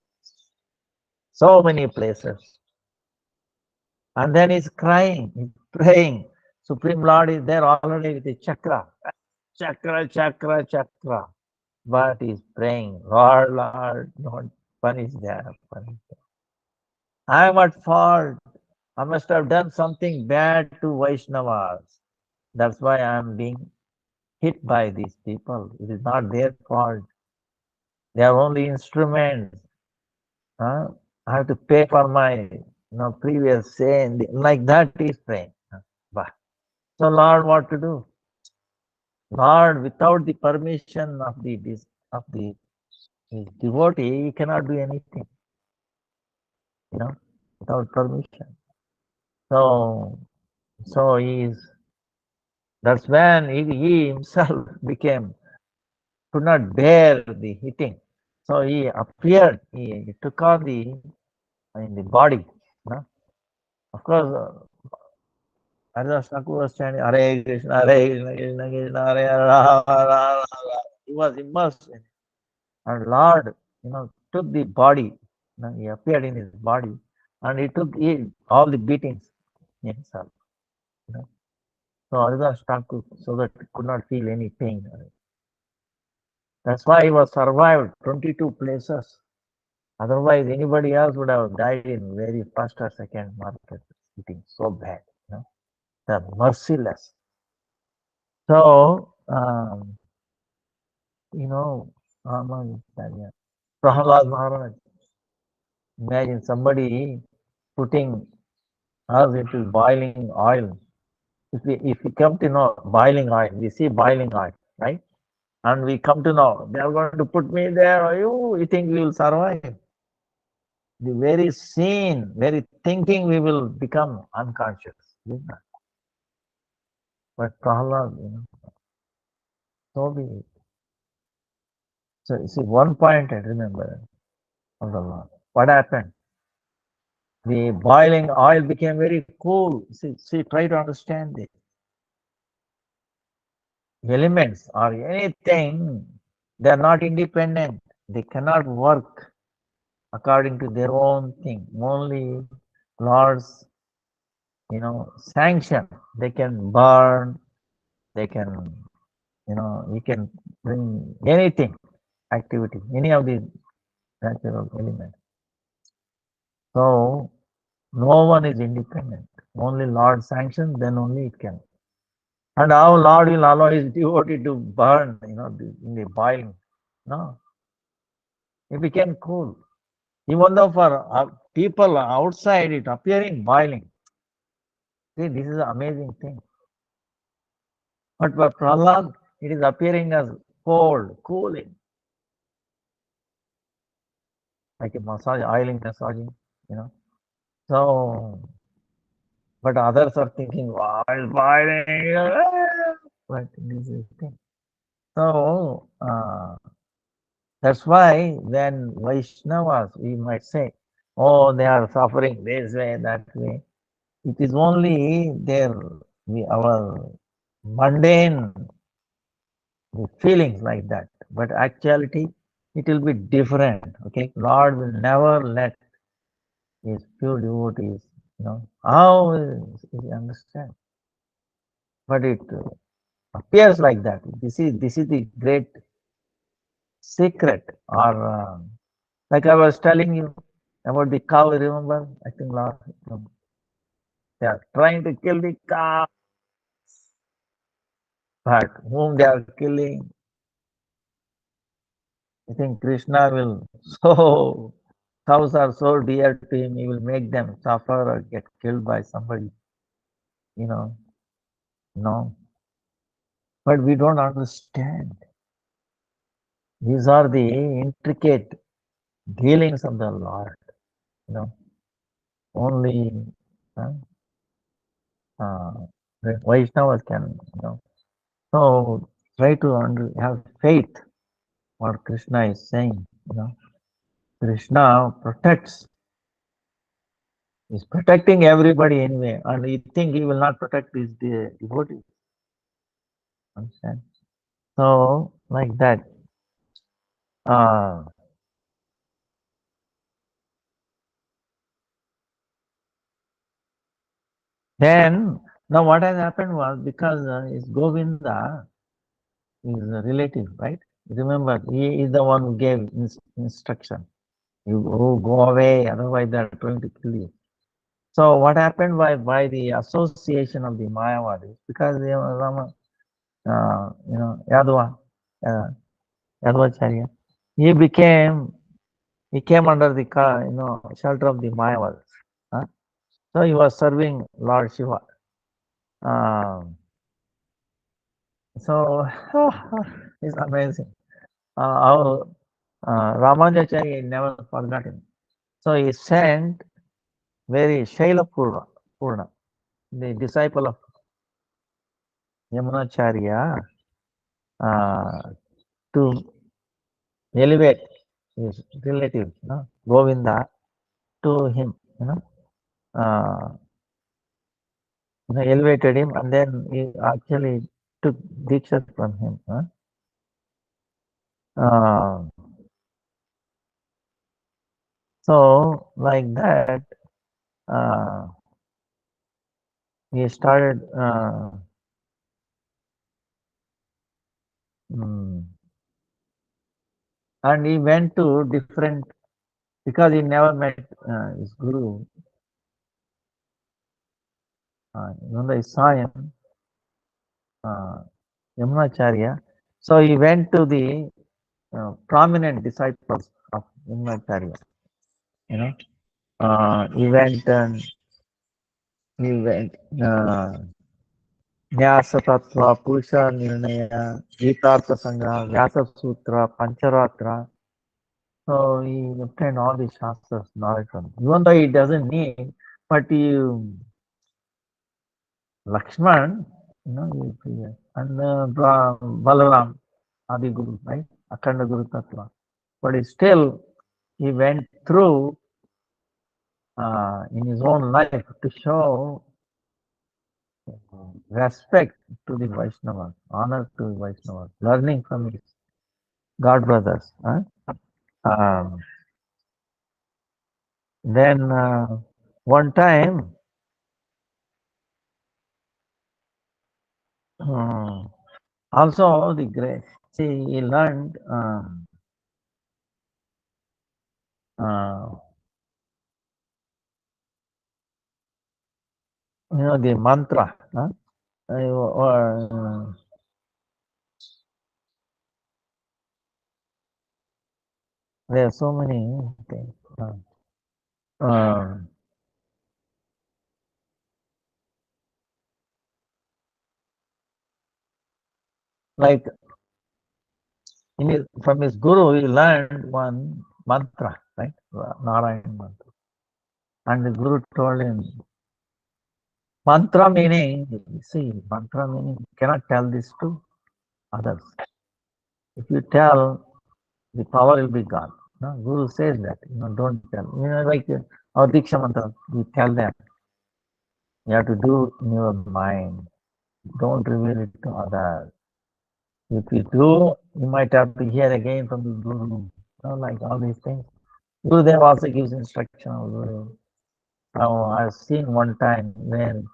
so many places. And then he's crying, he's praying. Supreme Lord is there already with the chakra. Chakra, chakra, chakra. But he's praying, Lord, Lord, don't punish them. I am at fault. I must have done something bad to Vaishnavas. That's why I am being hit by these people. It is not their fault. They are only instruments. I have to pay for my previous sin. Like that is praying. But so Lord, what to do? Lord, without the permission of the devotee, he cannot do anything. Without permission. So that's when he himself could not bear the hitting. So he appeared, he took on the body. Of course, Haridas Thakur was chanting Hare Krishna, Hare Krishna, Krishna Krishna, Hare Hare, Rama Rama. He was immersed in it. And Lord, took the body. He appeared in his body, and he took all the beatings himself. So Haridas Thakur, so that he could not feel any pain. That's why he was survived 22 places. Otherwise, anybody else would have died in very first or second market. Eating so bad. They're merciless. So, Prahlad Maharaj, imagine somebody putting us into boiling oil. If we come to know boiling oil, we see boiling oil, right? And we come to know they are going to put me there. You think we will survive? The very scene, very thinking, we will become unconscious. But Prahlad, so be it. So you see, one point I remember of the Lord. What happened? The boiling oil became very cool. See, try to understand this. Elements or anything, they are not independent. They cannot work according to their own thing. Only Lord's, sanction. They can burn. They can, you can bring anything, activity, any of these natural elements. So no one is independent. Only Lord sanctions, then only it can. And how Lord will allow his devotee to burn, in the boiling. No, it became cool. Even though for people outside it appearing boiling. See, this is an amazing thing. But for Prahlad, it is appearing as cold, cooling, like a massage, oiling, massaging, you know. So, but others are thinking, wow, it's boiling. But this is the thing. So, that's why when Vaishnavas, we might say, oh, they are suffering this way, that way. It is only our mundane feelings like that. But actuality, it will be different. Okay, Lord will never let his pure devotees, how is understand. But it appears like that. This is the great secret, or like I was telling you about the cow. Remember, I think last they are trying to kill the cow, but whom they are killing, I think Krishna will so cows are so dear to him, he will make them suffer or get killed by somebody, you know. No. But we don't understand. These are the intricate dealings of the Lord, you know. Only uh, the Vaishnavas can, So try to have faith what Krishna is saying. Krishna protects, is protecting everybody anyway, and you think he will not protect his devotees. Understand? So, like that. Uh, then, now what has happened was because his Govinda is a relative, right? Remember, he is the one who gave instruction. You go away, otherwise they are going to kill you. So what happened by the association of the Mayavadis, because they were Rama, Yadava, uh, Yadavacharya, he came under the shelter of the Mayavadis. Huh? So he was serving Lord Shiva. So it's amazing. How Ramanujacharya never forgot him. So he sent very Shaila Purna, the disciple of Yamunacharya, uh, to elevate his relative, Govinda, to him, uh, elevated him, and then he actually took Diksha from him. Uh, so, like that, uh, he started, and he went to different, because he never met his guru. He saw him, Yamunacharya. So he went to the prominent disciples of Yamunacharya. You know, he went and he went. न्यास तत्व पुरुष निर्णय गीतार्थ संग्रह व्यास सूत्र पंचरात्र. So he obtained all the shastras knowledge from, even though he doesn't need, but Lakshman, and Balaram, Adi Guru, right? Akhanda Guru Tattva. But still, he went through in his own life to show respect to the Vaishnavas, honor to the Vaishnavas, learning from his God brothers. Um, then one time, also the great, see, he learned uh, the mantra. Huh? There are so many things. Uh, like from his guru, he learned one mantra, right? Narayan mantra. And the guru told him, mantra meaning, see, mantra meaning, you cannot tell this to others. If you tell, the power will be gone. No, guru says that, don't tell. Like our Diksha mantra, we tell them, you have to do in your mind. Don't reveal it to others. If you do, you might have to hear again from the guru. Like all these things. Gurudev also gives instruction of Guru. Now, I've seen one time when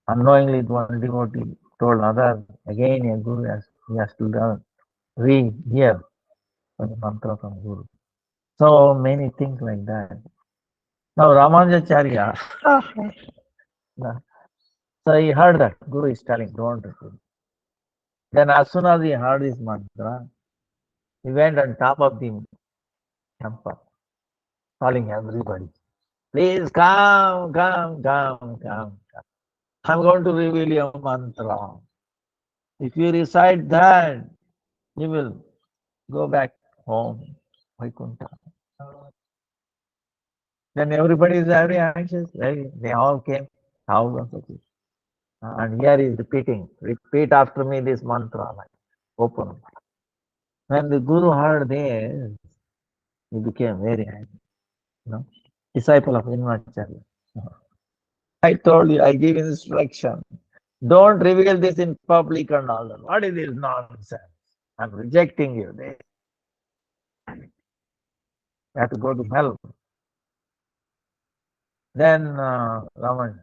unknowingly one devotee told other, again a Guru he has to learn, re-hear the mantra from Guru. So many things like that. Now, Ramanujacharya, so he heard that Guru is telling, don't repeat. Then as soon as he heard his mantra, he went on top of the temple, calling everybody, please come. I'm going to reveal your mantra. If you recite that, you will go back home, Vaikuntha. Then everybody is very anxious. They all came, thousands of people. And here he is repeating, repeat after me this mantra, like open. When the Guru heard this, he became very angry. Disciple of Acharya. I told you, I give instruction. Don't reveal this in public and all that. What is this nonsense? I'm rejecting you. They have to go to hell. Then Raman,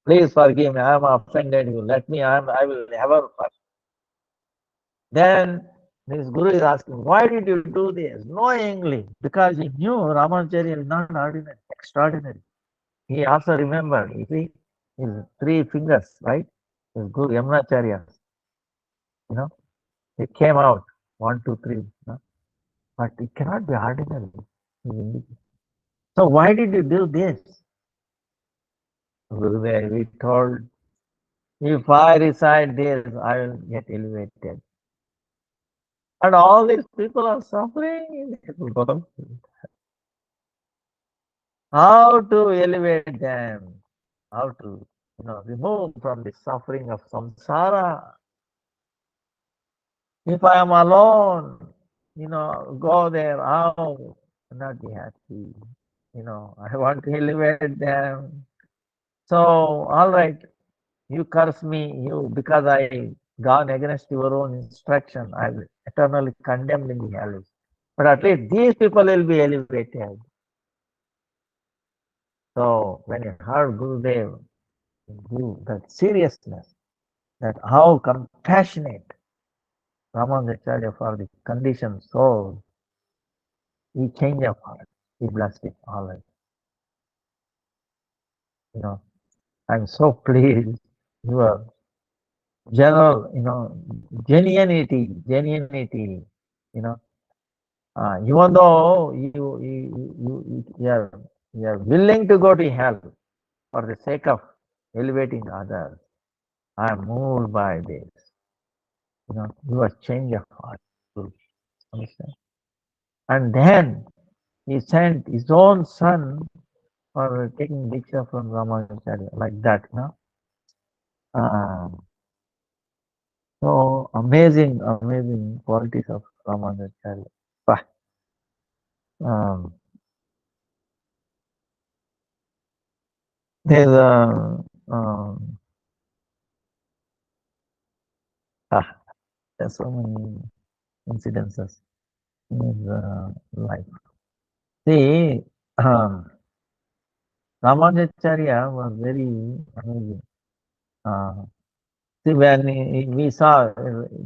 please forgive me. I am offended you. Let me. I will never forgive. Then this Guru is asking, why did you do this? Knowingly, because he knew Ramacharya is not ordinary, extraordinary. He also remembered, you see, his 3 fingers, right? His Guru Yamunacharya, it came out 1, 2, 3. But it cannot be ordinary. So why did you do this? Gurudev, we told, if I recite this, I will get elevated. And all these people are suffering. How to elevate them? How to, remove from the suffering of samsara? If I am alone, go there, how? Not be happy. I want to elevate them. So, all right, you curse me, because I gone against your own instruction, I will eternally condemned in the hell. But at least these people will be elevated. So when you heard Gurudev, that seriousness, that how compassionate Ramanujacharya for the conditioned soul, he changed of heart. He blessed it all right. I'm so pleased. Your general, genuinity, even though you're willing to go to hell for the sake of elevating others, I'm moved by this. Your change of heart. Understand? And then he sent his own son for taking Diksha from Ramanujacharya, like that, So amazing qualities of Ramanujacharya. Um, there's ah, there's so many incidences in his life. See, Ramanujacharya was very amazing. See, when we saw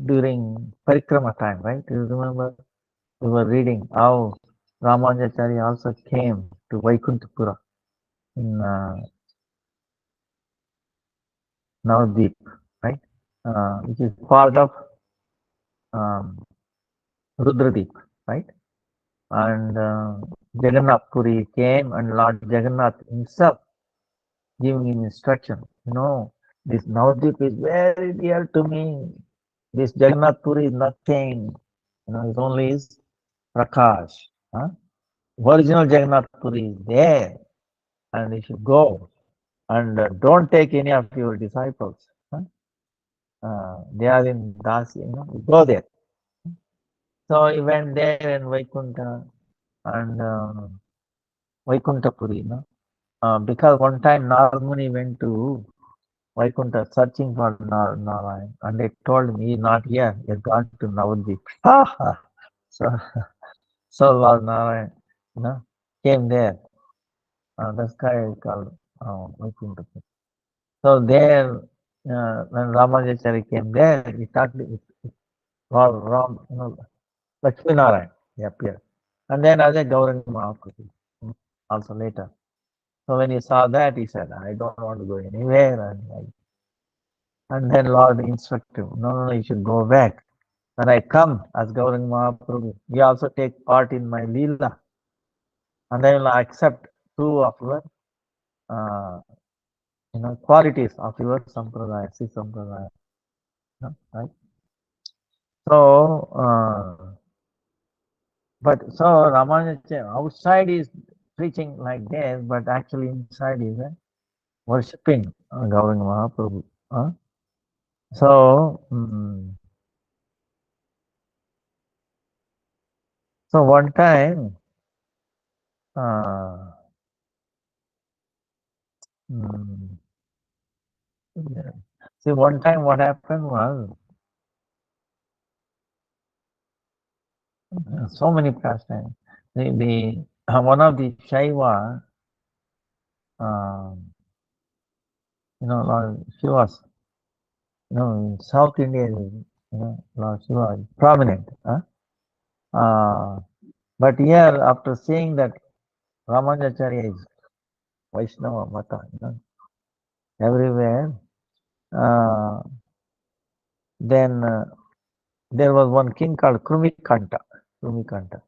during Parikrama time, right? You remember we were reading how Ramanujacharya also came to Vaikuntapura in Navadvip, right? Which is part of um, Rudradip, right? And Jagannath Puri came and Lord Jagannath himself giving him instruction. This Navadvip is very dear to me. This Jagannath Puri is nothing. It only is Prakash. Huh? Original Jagannath Puri is there, and you should go. And don't take any of your disciples. Huh? They are in Dasi, go there. So he went there in Vaikunta and Vaikunta Puri, because one time Narmuni went to Vaikunta searching for Narayan, and they told him he is not here, he has gone to Navadvip. so, so Lord Narayan, came there. The sky is called Vaikunta. So there, when Ramanujacharya came there, he talked with Ram, Lakshmi Narayan, he appeared. And then Ajay Gauranga Mahaprabhu, also later. So when he saw that, he said, I don't want to go anywhere. And then Lord instructed him, no, you should go back. When I come as Gauranga Mahaprabhu, you also take part in my Leela. And I will accept two of your uh, qualities of your Sampradaya, Sri Sampradaya. Right? So, but so Ramanuja outside is preaching like this, but actually inside is worshipping Gauranga Mahaprabhu. So, so one time, see, one time what happened was so many pastimes. One of the Shaiva, Lord Shiva's, in South India, Lord Shiva is prominent. But here, after seeing that Ramanujacharya is Vaishnava Mata, everywhere, then there was one king called Krumikanta. Krumikanta.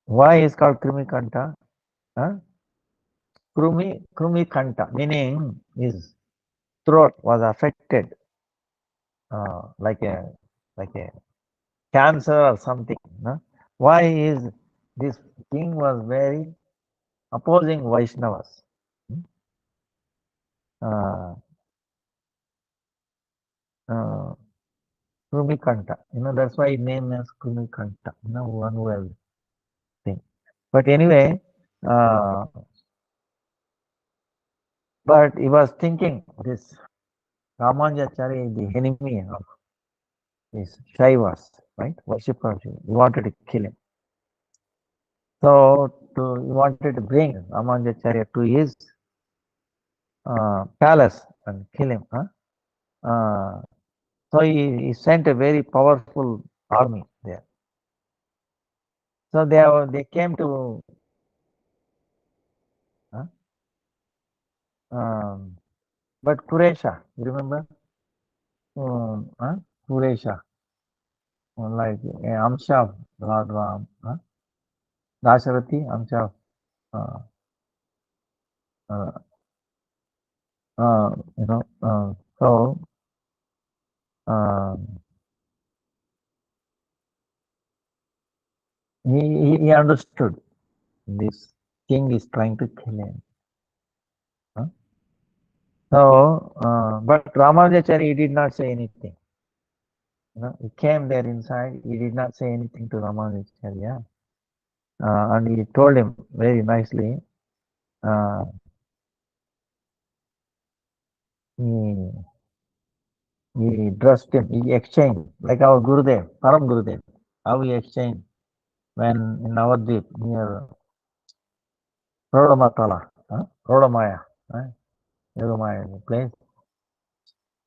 Why is called Krumikanta? Krumikanta, meaning his throat was affected, like a cancer or something. Why is this king was very opposing Vaishnavas? Krumikanta. That's why his name is Krumikanta. One who has thing. But anyway, but he was thinking this Ramanujacharya is the enemy of his Shaivas, right? Worshippers. He wanted to kill him. So he wanted to bring Ramanujacharya to his palace and kill him. So he sent a very powerful army there. So they came to but Kuresha, you remember? Kuresha, like Amsha of Lord Ram, Dasarathi, Amsha of, so he understood this king is trying to kill him. So, but Ramanujacharya, he did not say anything. He came there inside, he did not say anything to Ramanujacharya. And he told him very nicely, he dressed him, he exchanged, like our Gurudev, Param Gurudev, how he exchanged when in Navadvip near Rodamatala, Rodamaya, Rodamaya place,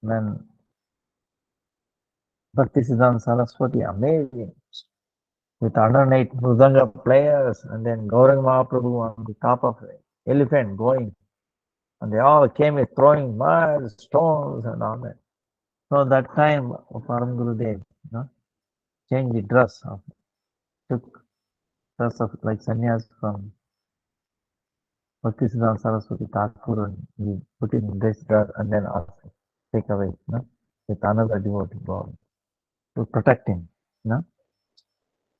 when Bhakti Siddhanta Saraswati, amazing. with 108 Mridanga players, and then Gauranga Mahaprabhu on the top of the elephant going. And they all came with throwing mud, stones, and all that. So that time, Param Gurudev, changed the dress, took dress of like sannyas from Bhakti Siddhanta Saraswati Thakur, and he put it in this dress and then asked, take away, with another devotee God to protect him,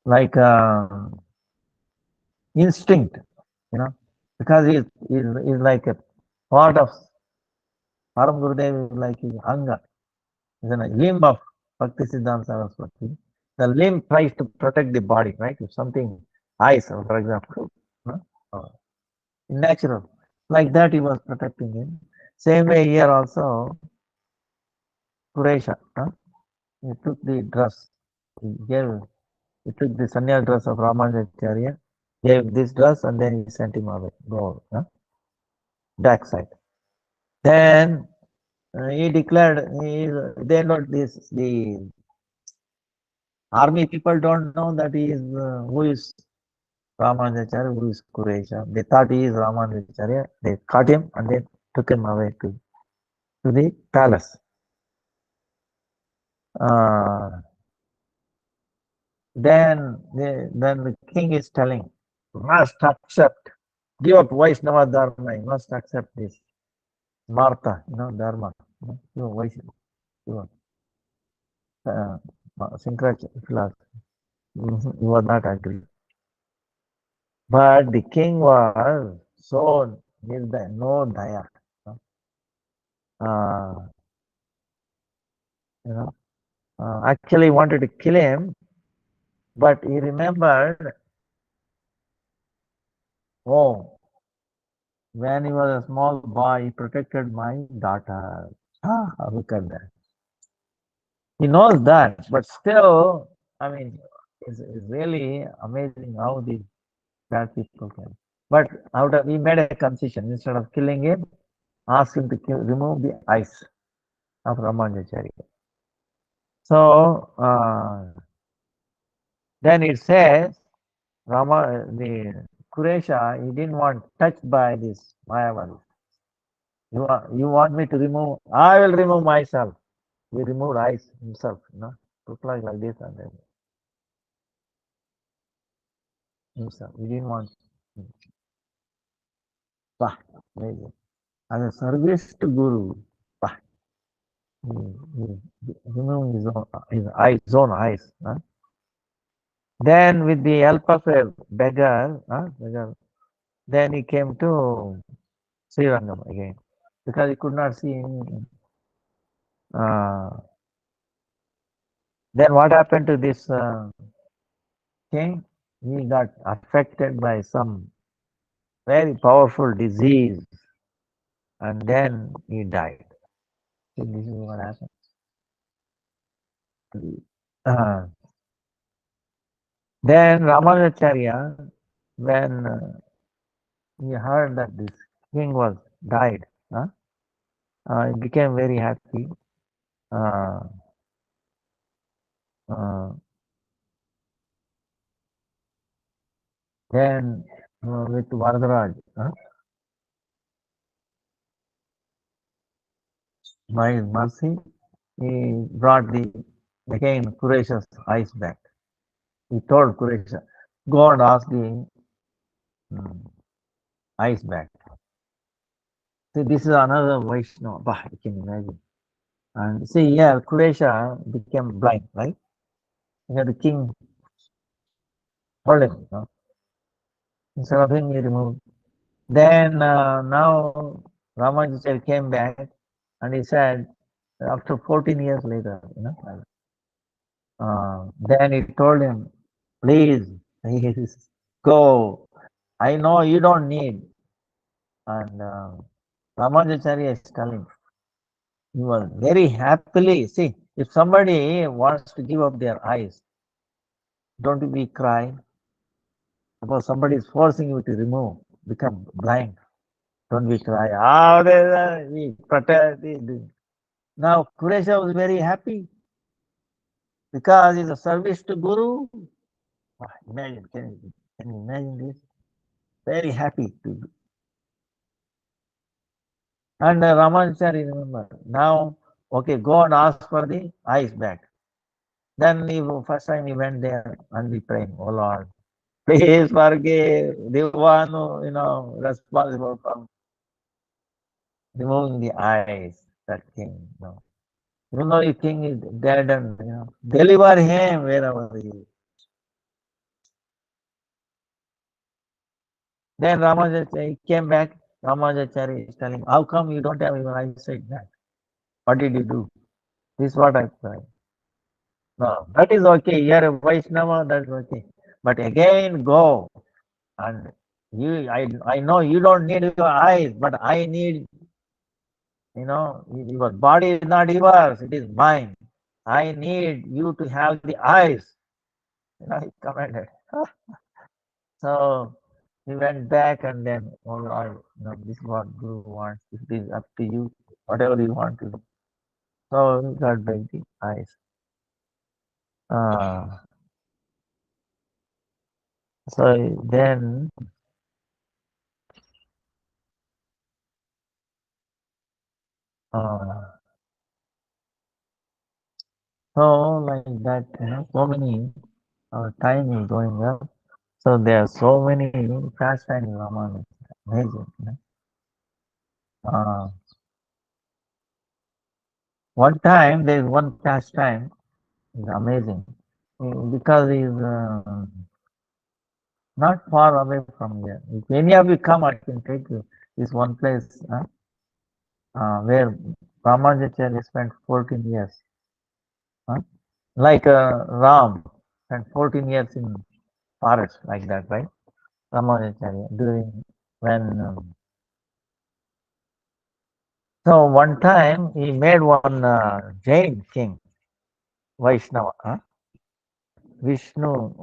like instinct, because he's like a part of Param Gurudev is like his anga, is a limb of Bhakti Siddhanta Saraswati. The limb tries to protect the body, right? If something eyes, for example, natural, like that he was protecting him. Same way here also, Kuresha, he took the dress, he took the sannyas dress of Ramanujacharya, gave this dress, and then he sent him away, go, backside. Then he declared, they not this, the army people don't know that he is, who is Ramanujacharya, who is Kuresha. They thought he is Ramanujacharya. They caught him and they took him away to the palace. Then the king is telling, must accept, give up Vaishnava Dharma, you must accept this. Martha, Dharma. Vaishnava. Syncretic philosophy. He was not agree. But the king was so no daya. Actually wanted to kill him, but he remembered, when he was a small boy, he protected my daughter. Look at that. He knows that, but still, I mean, it's really amazing how these bad people can. But he made a concession. Instead of killing him, asked him to remove the eyes of Ramanujacharya. So then it says, the Kuresha, he didn't want touched by this Mayavadi. You want me to remove? I will remove myself. He removed eyes himself, look like this and then himself. He didn't want. Bah, amazing. As a service to Guru, bah, he removed his own eyes. Then with the help of a beggar, then he came to Srirangam again because he could not see any. Then what happened to this king? He got affected by some very powerful disease, and then he died. So this is what happened. Then Ramanujacharya, when he heard that this king was died, he became very happy. Then with Varadaraj, by his mercy, he brought again Kuresha's eyes back. He told Kuresha, go and ask the eyes back. See, this is another Vaishnava. Bah, you can imagine. And see, yeah, Kuresha became blind, right? The king told him, instead of him, he removed. Then now Ramanujacharya came back and he said, after 14 years later, then he told him, please go. I know you don't need. And Ramanujacharya is telling, he was very happily. See, if somebody wants to give up their eyes, don't we cry? Suppose somebody is forcing you to remove, become blind. Don't we cry? We protect. Now, Kuresha was very happy because it's a service to Guru. Imagine, can you imagine this? Very happy to do. And Ramanachari, remember, now, okay, go and ask for the eyes back. Then first time he went there and we prayed, oh Lord, please forgive the one who, responsible for removing the eyes, that king. Even though the king is dead and, deliver him wherever he is. Then Ramanachari came back. Ramanachari is telling, how come you don't have your eyesight back? What did you do? This is what I cried. No, that is okay. You are a Vaishnava, that's okay. But again, go. And I know you don't need your eyes, but I need, your body is not yours, it is mine. I need you to have the eyes. He commanded. So he went back and then, oh Lord, this is what Guru wants. It is up to you, whatever you want to do. So he got back the eyes. So then, so like that, so many time is going up. So there are so many pastimes in Ramanuja. Amazing. One time there is one pastime is amazing because he's not far away from here. If any of you come, I can take you. This one place where Ramajacharya spent 14 years. Like Ram spent 14 years in forest, like that, right? Ramajacharya during when. So one time he made one Jain king, Vaishnava, Vishnu,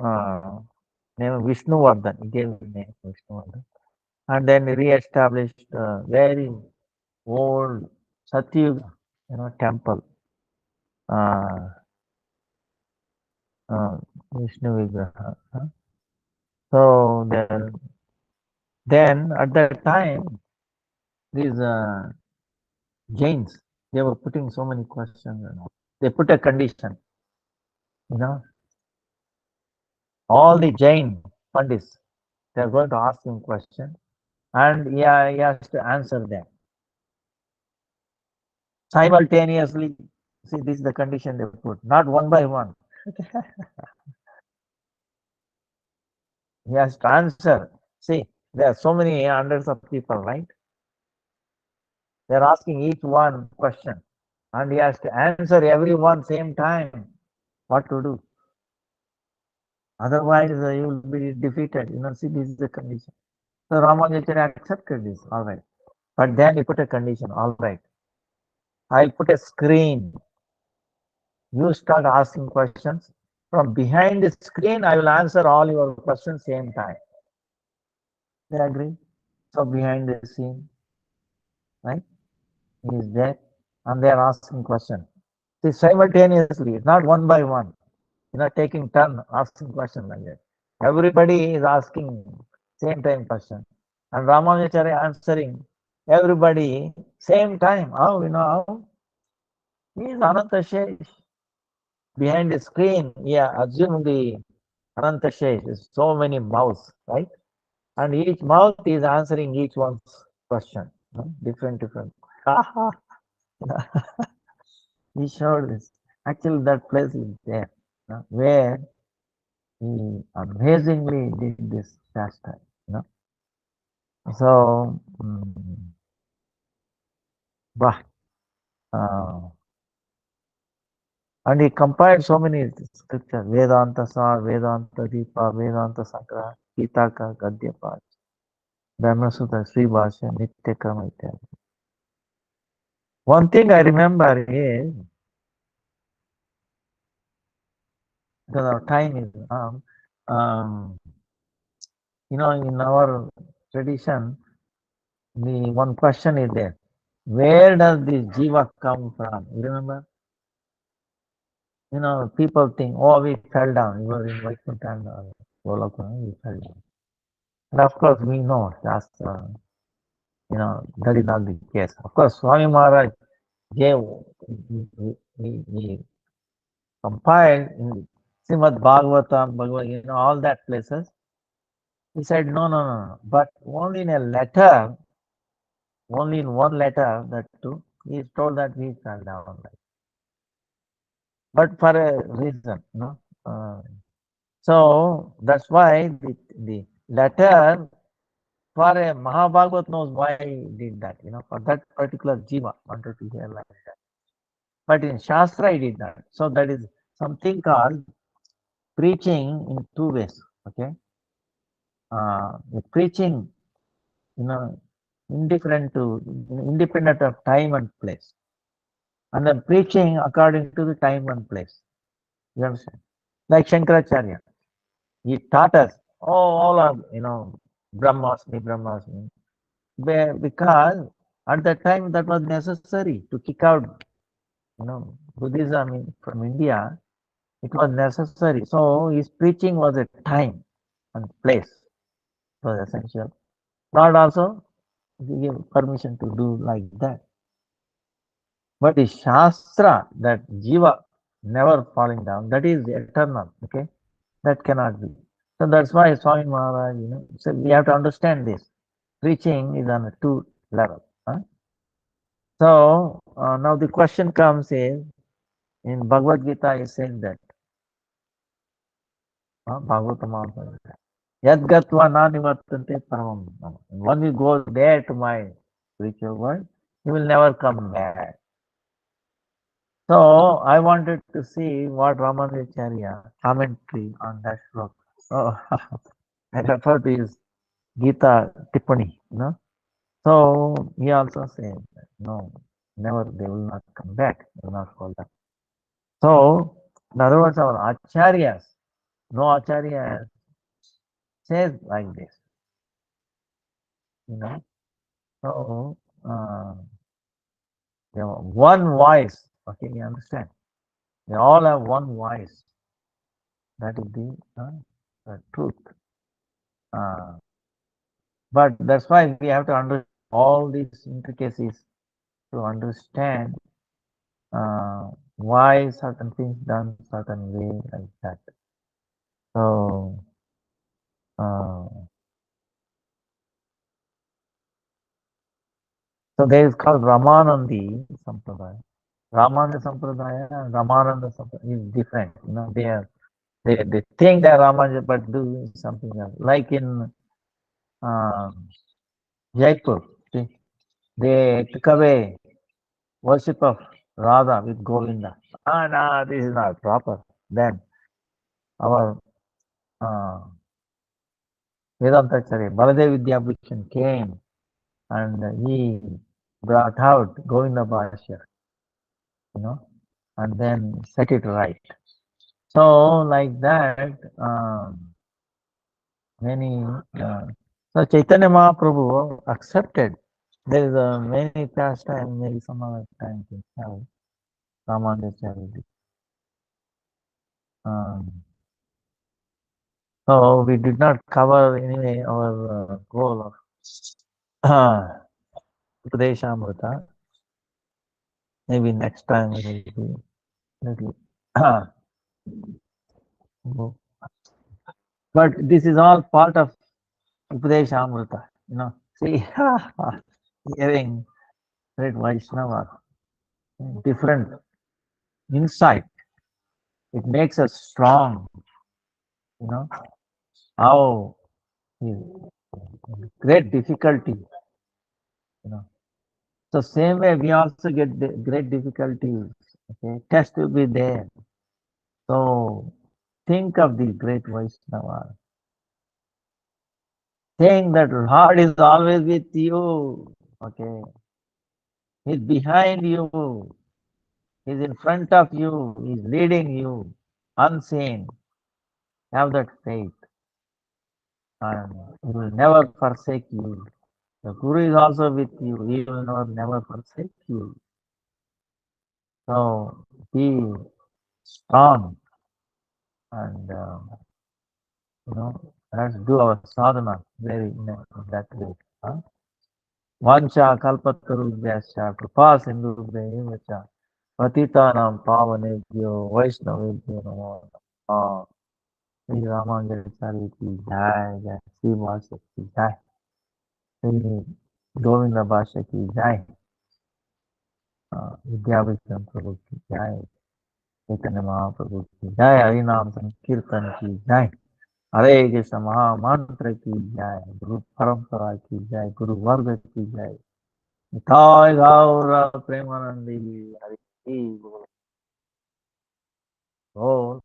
name Vishnuvardhan. He gave the name Vishnuvardhan. And then re-established very old Satyuga, temple, uh, Vishnu Vigraha. So then at that time, these Jains, they were putting so many questions. They put a condition, all the Jain Pandits, they are going to ask him question, and he has to answer them simultaneously. See, this is the condition they put, not one by one. He has to answer. See, there are so many hundreds of people, right? They are asking each one question, and he has to answer every one same time. What to do? Otherwise, you will be defeated. See, this is the condition. So Ramanujacharya accepted this, all right. But then he put a condition, all right. I'll put a screen. You start asking questions. From behind the screen, I will answer all your questions same time. They agree? So behind the scene, right? He is there, and they are asking questions. See, simultaneously, not one by one. Taking turn asking questions like that. Everybody is asking same time question, and Ramanujacharya answering everybody same time. How how? He is Ananta Shesh. Behind the screen, assume the Ananta Shesh is so many mouths, right? And each mouth is answering each one's question. Different. He showed this. Actually, that place is there, where he amazingly did this pastime. So, and he compiled so many scriptures: Vedanta Sar, Vedanta Deepa, Vedanta Sakra, Gitaka, Gadyapat, Brahmasutta, Sri Bhashya, Nityakrama, ityadi. One thing I remember is, because our time is in our tradition, the one question is there: where does this jiva come from? You remember? People think, oh, we fell down. We were in Vaikuntha. Golokuna, he fell down. And of course, we know Shastra, that is not the case. Of course, Swami Maharaj gave, he compiled in Srimad Bhagavatam, Bhagavad, all that places. He said, no, no, no, no. But only in a letter, only in one letter, that too, he is told that he fell down. But for a reason, so that's why the letter for a Mahabhagavat knows why he did that, for that particular jiva wanted to hear like that. But in Shastra, he did that. So that is something called preaching in two ways. Okay, the preaching, independent of time and place, and then preaching according to the time and place. You understand? Like Shankaracharya, he taught us, all of Brahmasmi, Brahmasmi, because at that time that was necessary to kick out, Buddhism from India. It was necessary. So his preaching was a time and place. It was essential. Lord also gave permission to do like that. But the Shastra, that Jiva never falling down, that is eternal. Okay, that cannot be. So that's why Swami Maharaj, so we have to understand this. Preaching is on a two level. Huh? So now the question comes is, in Bhagavad Gita is saying that, Bhagavatam, Yadgatva nanivartante paramam. When you go there to my spiritual world, you will never come back. So I wanted to see what Ramanujacharya commentary on that sloka. So I refer to his Gita Tippani, So he also said that no, never, they will not come back, they will not fall back. So in other words, our Acharyas, no Acharya says like this, So they have one voice. Okay, you understand? They all have one voice. That is the truth. But that's why we have to understand all these intricacies to understand why certain things done certain way like that. So there is called Ramanandi Sampradaya. Ramananda Sampradaya and Ramananda Sampradaya is different. They think they're Ramanuja but do something else. Like in Jaipur, they took away worship of Radha with Govinda. No, this is not proper. Then our Vedanta Acharya, Baladev Vidyabhushan came and he brought out Govinda Bhashya, and then set it right. So like that, many, so Chaitanya Mahaprabhu accepted. There is many pastime, maybe some other time to have Ramanujacharya. So we did not cover anyway our goal of Upadeshamrita. Maybe next time it will be little. But this is all part of Upadeshamrita. See, hearing great Vaishnava, different insight. It makes us strong. How great difficulty. So same way we also get great difficulties. Okay, test will be there. So think of the great Vaishnava. Think that Lord is always with you. Okay, He's behind you. He's in front of you. He's leading you, unseen. Have that faith, and He will never forsake you. The Guru is also with you. He will never forsake you. So be strong and let's do our sadhana very in that way. Huh? Vancha kalpatarubhyascha kripa sindhubhyeva patitanam pavanebhyo vaishnavebhyo namo namaha. Sri Ramangacharya ki jai, jai Sri Vasa ki jai, Sri Govinda Bhasha ki jai, Vidyabhisham Prabhu ki jai, Chaitanya Mahaprabhu ki jai, Harinam Sankirtan ki jai, Hare Krishna Maha Mantra ki jai, Guru Parampara ki jai, Guru Varga ki jai, Nitai Gaura Premanandi Hari Bol.